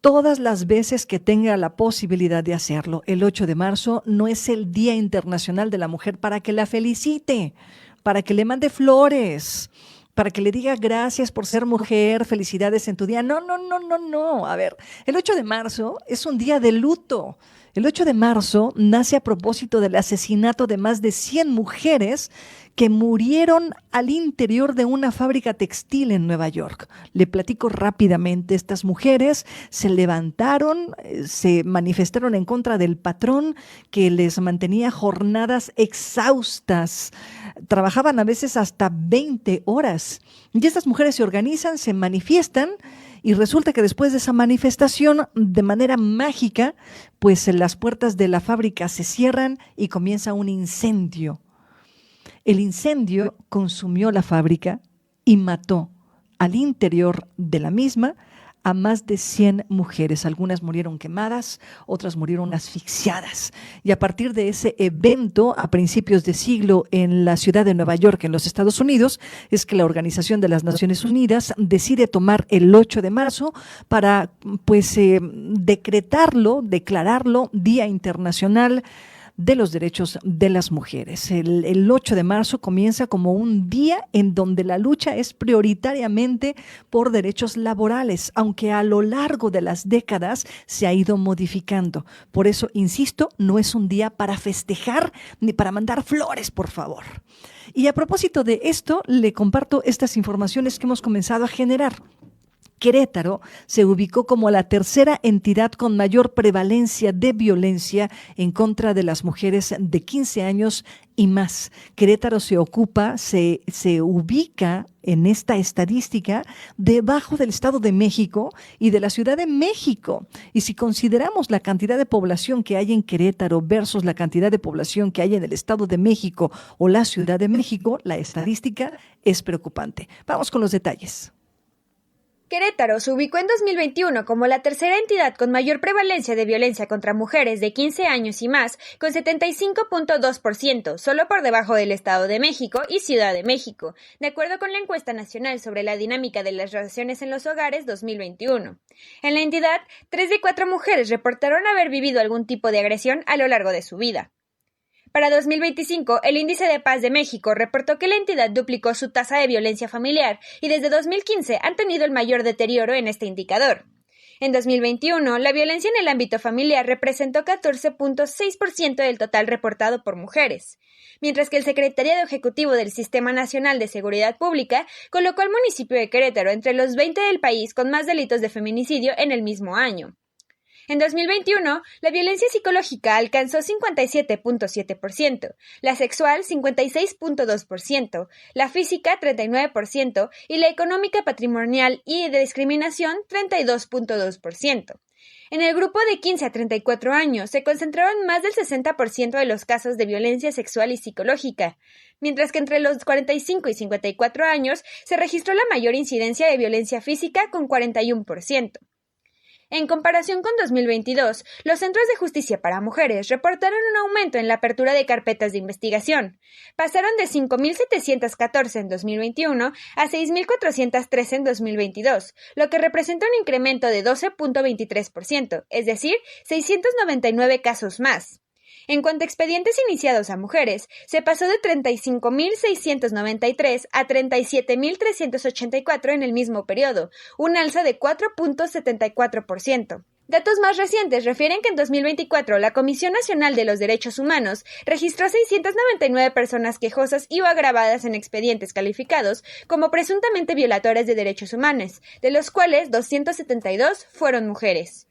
todas las veces que tenga la posibilidad de hacerlo. El 8 de marzo no es el Día Internacional de la Mujer para que la felicite, para que le mande flores, para que le diga gracias por ser mujer, felicidades en tu día. No. A ver, el 8 de marzo es un día de luto. El 8 de marzo nace a propósito del asesinato de más de 100 mujeres que murieron al interior de una fábrica textil en Nueva York. Le platico rápidamente. Estas mujeres se levantaron, se manifestaron en contra del patrón que les mantenía jornadas exhaustas. Trabajaban a veces hasta 20 horas. Y estas mujeres se organizan, se manifiestan, y resulta que después de esa manifestación, de manera mágica, pues las puertas de la fábrica se cierran y comienza un incendio. El incendio consumió la fábrica y mató al interior de la misma a más de 100 mujeres. Algunas murieron quemadas, otras murieron asfixiadas. Y a partir de ese evento, a principios de siglo en la ciudad de Nueva York, en los Estados Unidos, es que la Organización de las Naciones Unidas decide tomar el 8 de marzo para declararlo Día Internacional de los Derechos de las Mujeres. El 8 de marzo comienza como un día en donde la lucha es prioritariamente por derechos laborales, aunque a lo largo de las décadas se ha ido modificando. Por eso, insisto, no es un día para festejar ni para mandar flores, por favor. Y a propósito de esto, le comparto estas informaciones que hemos comenzado a generar. Querétaro se ubicó como la tercera entidad con mayor prevalencia de violencia en contra de las mujeres de 15 años y más. Querétaro se ubica en esta estadística debajo del Estado de México y de la Ciudad de México. Y si consideramos la cantidad de población que hay en Querétaro versus la cantidad de población que hay en el Estado de México o la Ciudad de México, la estadística es preocupante. Vamos con los detalles. Querétaro se ubicó en 2021 como la tercera entidad con mayor prevalencia de violencia contra mujeres de 15 años y más, con 75.2%, solo por debajo del Estado de México y Ciudad de México, de acuerdo con la encuesta nacional sobre la dinámica de las relaciones en los hogares 2021. En la entidad, 3 de 4 mujeres reportaron haber vivido algún tipo de agresión a lo largo de su vida. Para 2025, el Índice de Paz de México reportó que la entidad duplicó su tasa de violencia familiar y desde 2015 han tenido el mayor deterioro en este indicador. En 2021, la violencia en el ámbito familiar representó 14.6% del total reportado por mujeres, mientras que el Secretariado Ejecutivo del Sistema Nacional de Seguridad Pública colocó al municipio de Querétaro entre los 20 del país con más delitos de feminicidio en el mismo año. En 2021, la violencia psicológica alcanzó 57.7%, la sexual 56.2%, la física 39% y la económica, patrimonial y de discriminación 32.2%. En el grupo de 15 a 34 años se concentraron más del 60% de los casos de violencia sexual y psicológica, mientras que entre los 45 y 54 años se registró la mayor incidencia de violencia física con 41%. En comparación con 2022, los centros de justicia para mujeres reportaron un aumento en la apertura de carpetas de investigación. Pasaron de 5.714 en 2021 a 6.413 en 2022, lo que representa un incremento de 12.23%, es decir, 699 casos más. En cuanto a expedientes iniciados a mujeres, se pasó de 35.693 a 37.384 en el mismo periodo, un alza de 4.74%. Datos más recientes refieren que en 2024 la Comisión Nacional de los Derechos Humanos registró 699 personas quejosas y o agravadas en expedientes calificados como presuntamente violadoras de derechos humanos, de los cuales 272 fueron mujeres.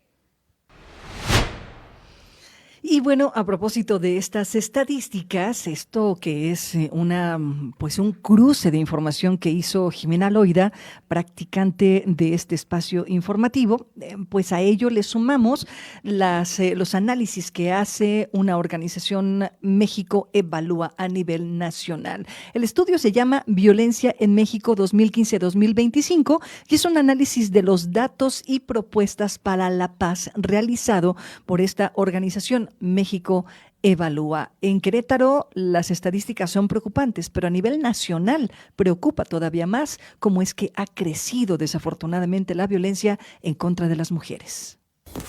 Y bueno, a propósito de estas estadísticas, esto que es un cruce de información que hizo Jimena Loida, practicante de este espacio informativo, pues a ello le sumamos los análisis que hace una organización México Evalúa a nivel nacional. El estudio se llama Violencia en México 2015-2025 y es un análisis de los datos y propuestas para la paz realizado por esta organización México Evalúa. En Querétaro las estadísticas son preocupantes, pero a nivel nacional preocupa todavía más cómo es que ha crecido desafortunadamente la violencia en contra de las mujeres.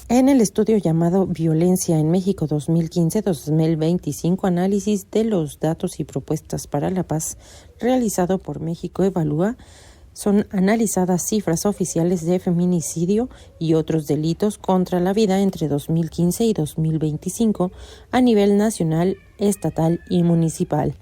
En el estudio llamado Violencia en México 2015-2025, análisis de los datos y propuestas para la paz realizado por México Evalúa, son analizadas cifras oficiales de feminicidio y otros delitos contra la vida entre 2015 y 2025 a nivel nacional, estatal y municipal.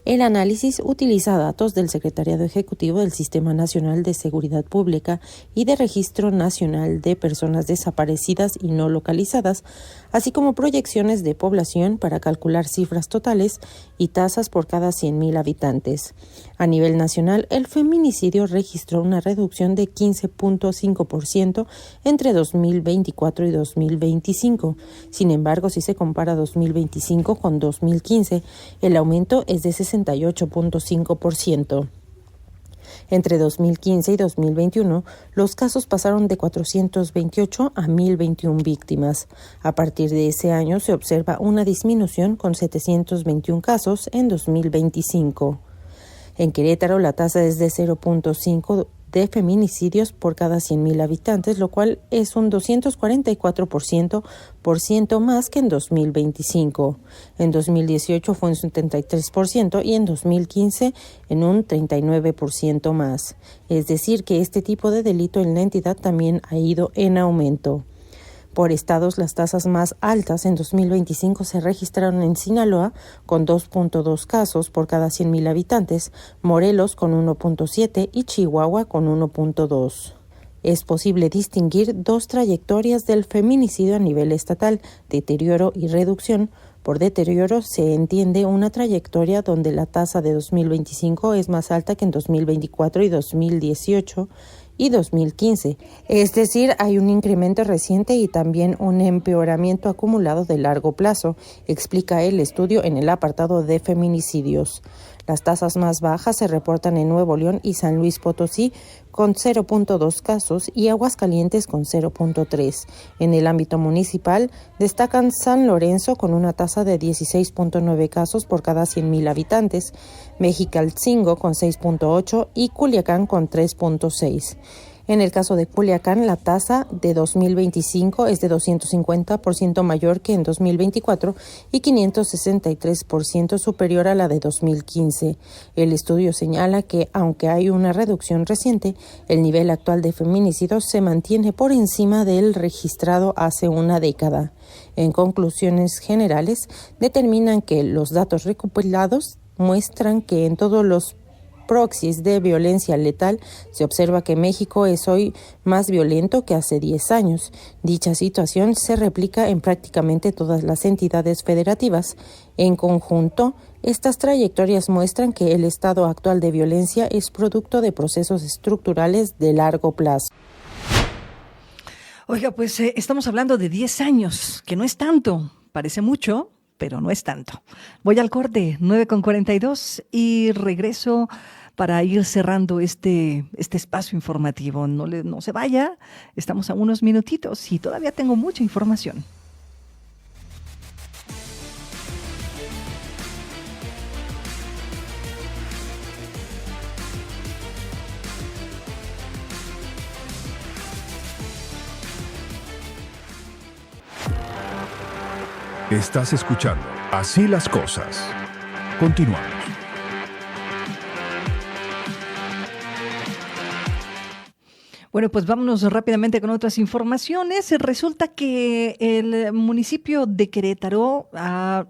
El análisis utiliza datos del Secretariado Ejecutivo del Sistema Nacional de Seguridad Pública y de Registro Nacional de Personas Desaparecidas y No Localizadas, así como proyecciones de población para calcular cifras totales y tasas por cada 100.000 habitantes. A nivel nacional, el feminicidio registró una reducción de 15.5% entre 2024 y 2025. Sin embargo, si se compara 2025 con 2015, el aumento es de 68.5%. Entre 2015 y 2021, los casos pasaron de 428 a 1.021 víctimas. A partir de ese año se observa una disminución con 721 casos en 2025. En Querétaro, la tasa es de 0.5 de feminicidios por cada 100.000 habitantes, lo cual es un 244% más que en 2025. En 2018 fue un 73% y en 2015 en un 39% más. Es decir, que este tipo de delito en la entidad también ha ido en aumento. Por estados, las tasas más altas en 2025 se registraron en Sinaloa con 2.2 casos por cada 100.000 habitantes, Morelos con 1.7 y Chihuahua con 1.2. Es posible distinguir dos trayectorias del feminicidio a nivel estatal, deterioro y reducción. Por deterioro se entiende una trayectoria donde la tasa de 2025 es más alta que en 2024 y 2018 y 2015. Es decir, hay un incremento reciente y también un empeoramiento acumulado de largo plazo, explica el estudio en el apartado de feminicidios. Las tasas más bajas se reportan en Nuevo León y San Luis Potosí con 0.2 casos y Aguascalientes con 0.3. En el ámbito municipal destacan San Lorenzo con una tasa de 16.9 casos por cada 100.000 habitantes, Mexicalcingo con 6.8 y Culiacán con 3.6. En el caso de Culiacán, la tasa de 2025 es de 250% mayor que en 2024 y 563% superior a la de 2015. El estudio señala que, aunque hay una reducción reciente, el nivel actual de feminicidios se mantiene por encima del registrado hace una década. En conclusiones generales, determinan que los datos recopilados muestran que en todos los proxies de violencia letal se observa que México es hoy más violento que hace 10 años. Dicha situación se replica en prácticamente todas las entidades federativas. En conjunto, estas trayectorias muestran que el estado actual de violencia es producto de procesos estructurales de largo plazo. Oiga, pues estamos hablando de 10 años, que no es tanto, parece mucho, pero no es tanto. Voy al corte, 9:42, y regreso para ir cerrando este espacio informativo. No se vaya, estamos a unos minutitos y todavía tengo mucha información. Estás escuchando Así las Cosas. Continuamos. Bueno, pues vámonos rápidamente con otras informaciones. Resulta que el municipio de Querétaro ha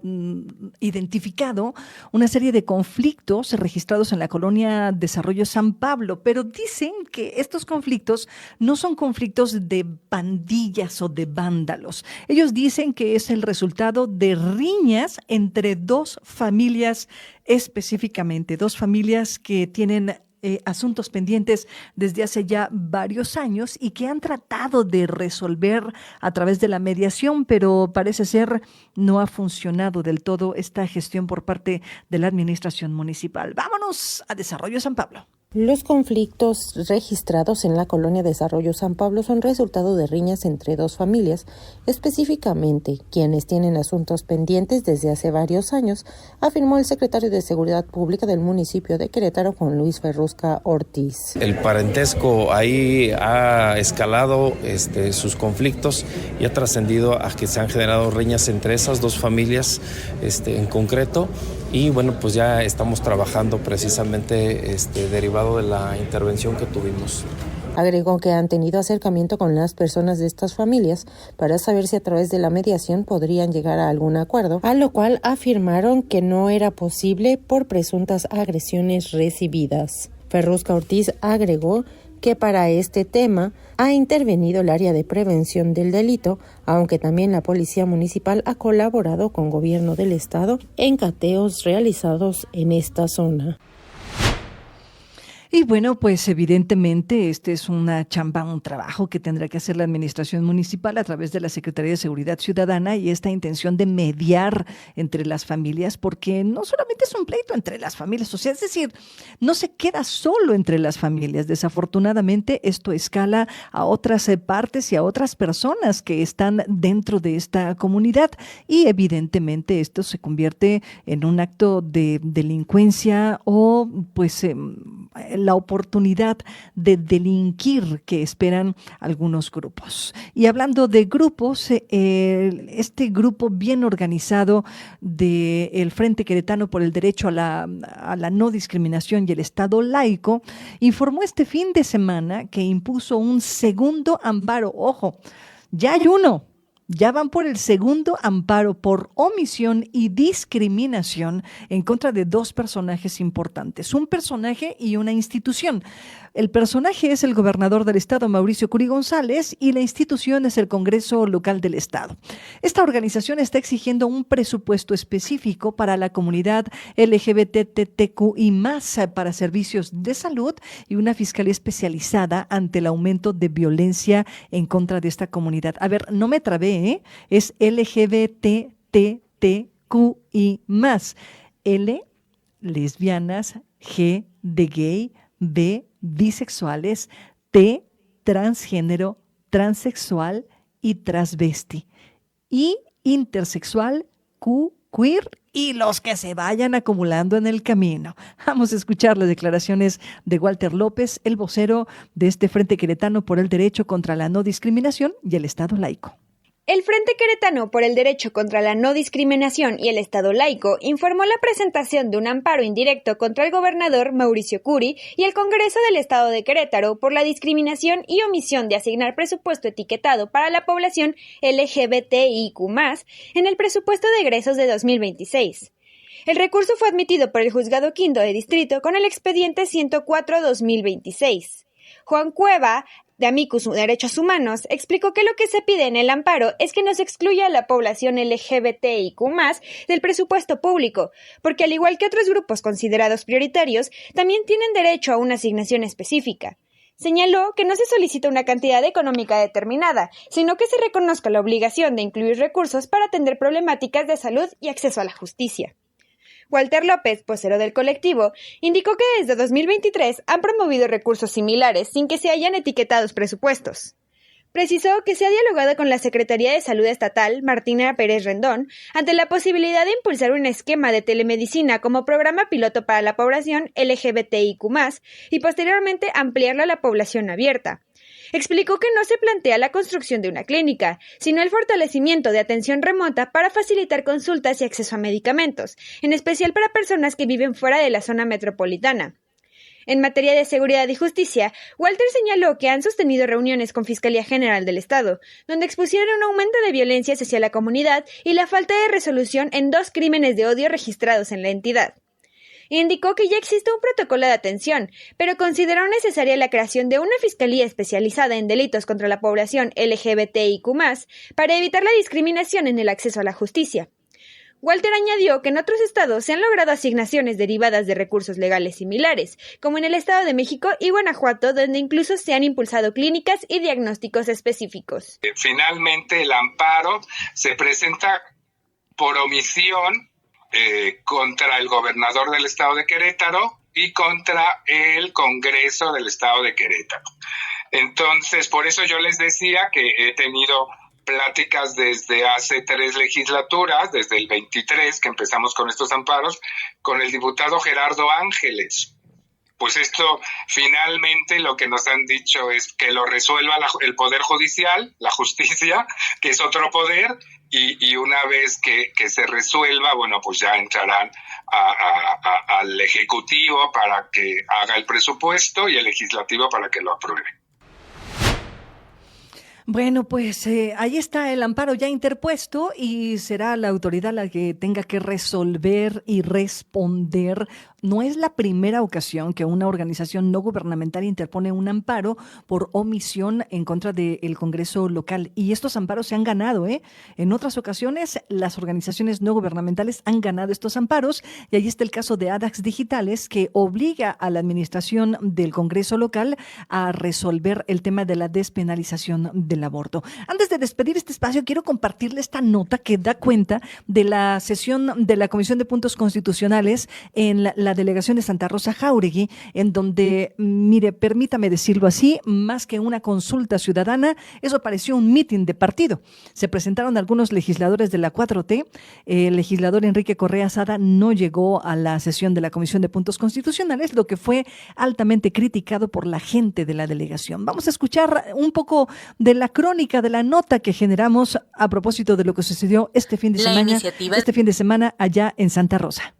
identificado una serie de conflictos registrados en la colonia Desarrollo San Pablo, pero dicen que estos conflictos no son conflictos de pandillas o de vándalos. Ellos dicen que es el resultado de riñas entre dos familias específicamente, dos familias que tienen asuntos pendientes desde hace ya varios años y que han tratado de resolver a través de la mediación, pero parece ser no ha funcionado del todo esta gestión por parte de la administración municipal. Vámonos a Desarrollo San Pablo. Los conflictos registrados en la colonia Desarrollo San Pablo son resultado de riñas entre dos familias, específicamente quienes tienen asuntos pendientes desde hace varios años, afirmó el secretario de Seguridad Pública del municipio de Querétaro, Juan Luis Ferrusca Ortiz. El parentesco ahí ha escalado sus conflictos y ha trascendido a que se han generado riñas entre esas dos familias en concreto. Y bueno, pues ya estamos trabajando precisamente derivado de la intervención que tuvimos. Agregó que han tenido acercamiento con las personas de estas familias para saber si a través de la mediación podrían llegar a algún acuerdo, a lo cual afirmaron que no era posible por presuntas agresiones recibidas. Ferrusca Ortiz agregó que para este tema ha intervenido el área de prevención del delito, aunque también la Policía Municipal ha colaborado con Gobierno del Estado en cateos realizados en esta zona. Y bueno, pues evidentemente este es una chamba, un trabajo que tendrá que hacer la administración municipal a través de la Secretaría de Seguridad Ciudadana y esta intención de mediar entre las familias, porque no solamente es un pleito entre las familias, o sea, es decir, no se queda solo entre las familias. Desafortunadamente esto escala a otras partes y a otras personas que están dentro de esta comunidad y evidentemente esto se convierte en un acto de delincuencia o pues la oportunidad de delinquir que esperan algunos grupos. Y hablando de grupos, este grupo bien organizado del Frente Queretano por el Derecho a la No Discriminación y el Estado Laico informó este fin de semana que impuso un segundo amparo. Ojo, ya hay uno. Ya van por el segundo amparo por omisión y discriminación en contra de dos personajes importantes, un personaje y una institución. El personaje es el gobernador del estado, Mauricio Curi González, y la institución es el Congreso Local del Estado. Esta organización está exigiendo un presupuesto específico para la comunidad LGBTTQI+, para servicios de salud y una fiscalía especializada ante el aumento de violencia en contra de esta comunidad. A ver, no me trabé, es LGBTTQI+. L, lesbianas, G, de gay, B, bisexuales, T, transgénero, transexual y transvesti, y intersexual, Q, queer y los que se vayan acumulando en el camino. Vamos a escuchar las declaraciones de Walter López, el vocero de este Frente Queretano por el Derecho contra la No Discriminación y el Estado Laico. El Frente Queretano por el Derecho contra la No Discriminación y el Estado Laico informó la presentación de un amparo indirecto contra el gobernador Mauricio Curi y el Congreso del Estado de Querétaro por la discriminación y omisión de asignar presupuesto etiquetado para la población LGBTIQ+, en el presupuesto de egresos de 2026. El recurso fue admitido por el Juzgado Quinto de Distrito con el expediente 104-2026. Juan Cueva, de Amicus Derechos Humanos, explicó que lo que se pide en el amparo es que no se excluya a la población LGBTIQ+ del presupuesto público, porque al igual que otros grupos considerados prioritarios, también tienen derecho a una asignación específica. Señaló que no se solicita una cantidad económica determinada, sino que se reconozca la obligación de incluir recursos para atender problemáticas de salud y acceso a la justicia. Walter López, vocero del colectivo, indicó que desde 2023 han promovido recursos similares sin que se hayan etiquetados presupuestos. Precisó que se ha dialogado con la Secretaría de Salud Estatal, Martina Pérez Rendón, ante la posibilidad de impulsar un esquema de telemedicina como programa piloto para la población LGBTIQ+, y posteriormente ampliarlo a la población abierta. Explicó que no se plantea la construcción de una clínica, sino el fortalecimiento de atención remota para facilitar consultas y acceso a medicamentos, en especial para personas que viven fuera de la zona metropolitana. En materia de seguridad y justicia, Walter señaló que han sostenido reuniones con Fiscalía General del Estado, donde expusieron un aumento de violencias hacia la comunidad y la falta de resolución en 2 crímenes de odio registrados en la entidad. Indicó que ya existe un protocolo de atención, pero consideró necesaria la creación de una fiscalía especializada en delitos contra la población LGBTIQ+, para evitar la discriminación en el acceso a la justicia. Walter añadió que en otros estados se han logrado asignaciones derivadas de recursos legales similares, como en el Estado de México y Guanajuato, donde incluso se han impulsado clínicas y diagnósticos específicos. Finalmente, el amparo se presenta por omisión contra el gobernador del Estado de Querétaro y contra el Congreso del Estado de Querétaro. Entonces, por eso yo les decía que he tenido pláticas desde hace 3 legislaturas, desde el 23 que empezamos con estos amparos, con el diputado Gerardo Ángeles. Pues esto finalmente lo que nos han dicho es que lo resuelva el Poder Judicial, la justicia, que es otro poder, y una vez que se resuelva, bueno, pues ya entrarán al Ejecutivo para que haga el presupuesto y el Legislativo para que lo apruebe. Bueno, pues ahí está el amparo ya interpuesto y será la autoridad la que tenga que resolver y responder. No es la primera ocasión que una organización no gubernamental interpone un amparo por omisión en contra del Congreso local. Y estos amparos se han ganado, ¿eh? En otras ocasiones, las organizaciones no gubernamentales han ganado estos amparos. Y ahí está el caso de ADAX Digitales, que obliga a la administración del Congreso local a resolver el tema de la despenalización del aborto. Antes de despedir este espacio, quiero compartirle esta nota que da cuenta de la sesión de la Comisión de Puntos Constitucionales en la delegación de Santa Rosa Jáuregui, en donde, mire, permítame decirlo así, más que una consulta ciudadana, eso pareció un mitin de partido. Se presentaron algunos legisladores de la 4T. El legislador Enrique Correa Sada no llegó a la sesión de la Comisión de Puntos Constitucionales, lo que fue altamente criticado por la gente de la delegación. Vamos a escuchar un poco de la crónica de la nota que generamos a propósito de lo que sucedió este fin de semana allá en Santa Rosa.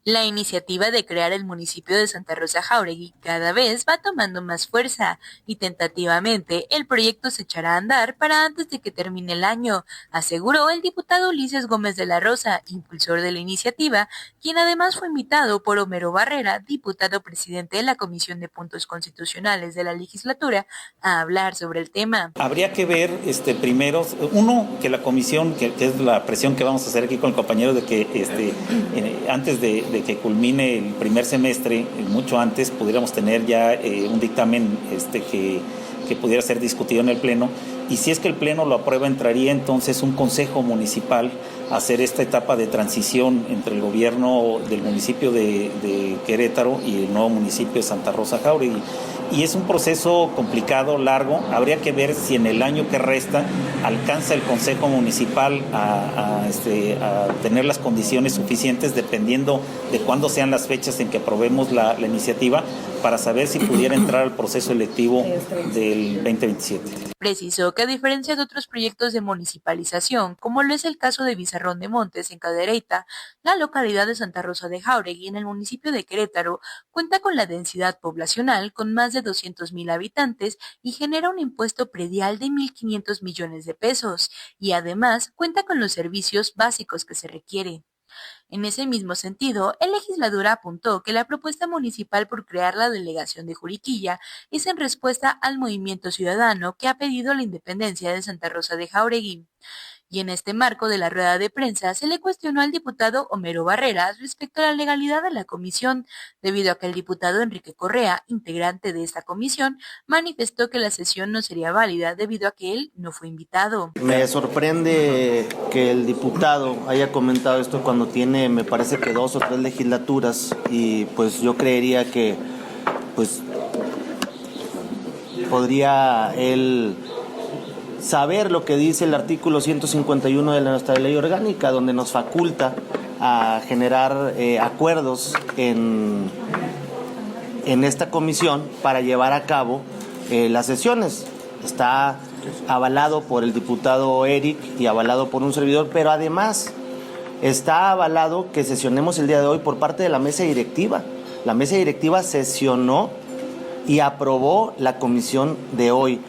La iniciativa de crear el municipio de Santa Rosa Jáuregui cada vez va tomando más fuerza y tentativamente el proyecto se echará a andar para antes de que termine el año, aseguró el diputado Ulises Gómez de la Rosa, impulsor de la iniciativa, quien además fue invitado por Homero Barrera, diputado presidente de la Comisión de Puntos Constitucionales de la legislatura, a hablar sobre el tema. Habría que ver primero, que la comisión, que es la presión que vamos a hacer aquí con el compañero de que antes de que culmine el primer semestre, mucho antes, pudiéramos tener ya un dictamen que pudiera ser discutido en el Pleno, y si es que el Pleno lo aprueba, entraría entonces un consejo municipal a hacer esta etapa de transición entre el gobierno del municipio de Querétaro y el nuevo municipio de Santa Rosa Jáuregui. Y es un proceso complicado, largo. Habría que ver si en el año que resta alcanza el Consejo Municipal a tener las condiciones suficientes, dependiendo de cuándo sean las fechas en que aprobemos la iniciativa, para saber si pudiera entrar al proceso electivo del 2027. Precisó que a diferencia de otros proyectos de municipalización, como lo es el caso de Bizarrón de Montes en Cadereyta, la localidad de Santa Rosa de Jáuregui en el municipio de Querétaro cuenta con la densidad poblacional con más de 200,000 habitantes y genera un impuesto predial de 1,500 millones de pesos y además cuenta con los servicios básicos que se requieren. En ese mismo sentido, el legislador apuntó que la propuesta municipal por crear la delegación de Juriquilla es en respuesta al movimiento ciudadano que ha pedido la independencia de Santa Rosa de Jáuregui. Y en este marco de la rueda de prensa se le cuestionó al diputado Homero Barreras respecto a la legalidad de la comisión, debido a que el diputado Enrique Correa, integrante de esta comisión, manifestó que la sesión no sería válida debido a que él no fue invitado. Me sorprende que el diputado haya comentado esto cuando tiene, me parece que 2 o 3 legislaturas, y pues yo creería que pues podría él saber lo que dice el artículo 151 de nuestra ley orgánica, donde nos faculta a generar acuerdos en esta comisión para llevar a cabo las sesiones. Está avalado por el diputado Eric y avalado por un servidor, pero además está avalado que sesionemos el día de hoy por parte de la mesa directiva. La mesa directiva sesionó y aprobó la comisión de hoy.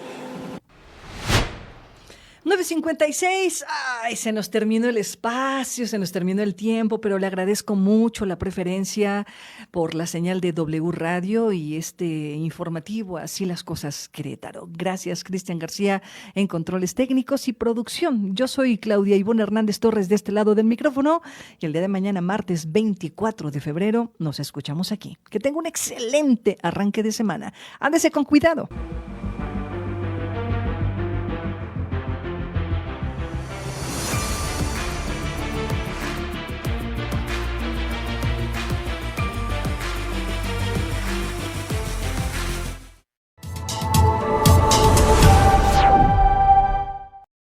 9:56, ay, se nos terminó el espacio, se nos terminó el tiempo, pero le agradezco mucho la preferencia por la señal de W Radio y este informativo Así las Cosas Querétaro. Gracias, Cristian García, en controles técnicos y producción. Yo soy Claudia Ivonne Hernández Torres de este lado del micrófono y el día de mañana, martes 24 de febrero, nos escuchamos aquí. Que tenga un excelente arranque de semana. Ándese con cuidado.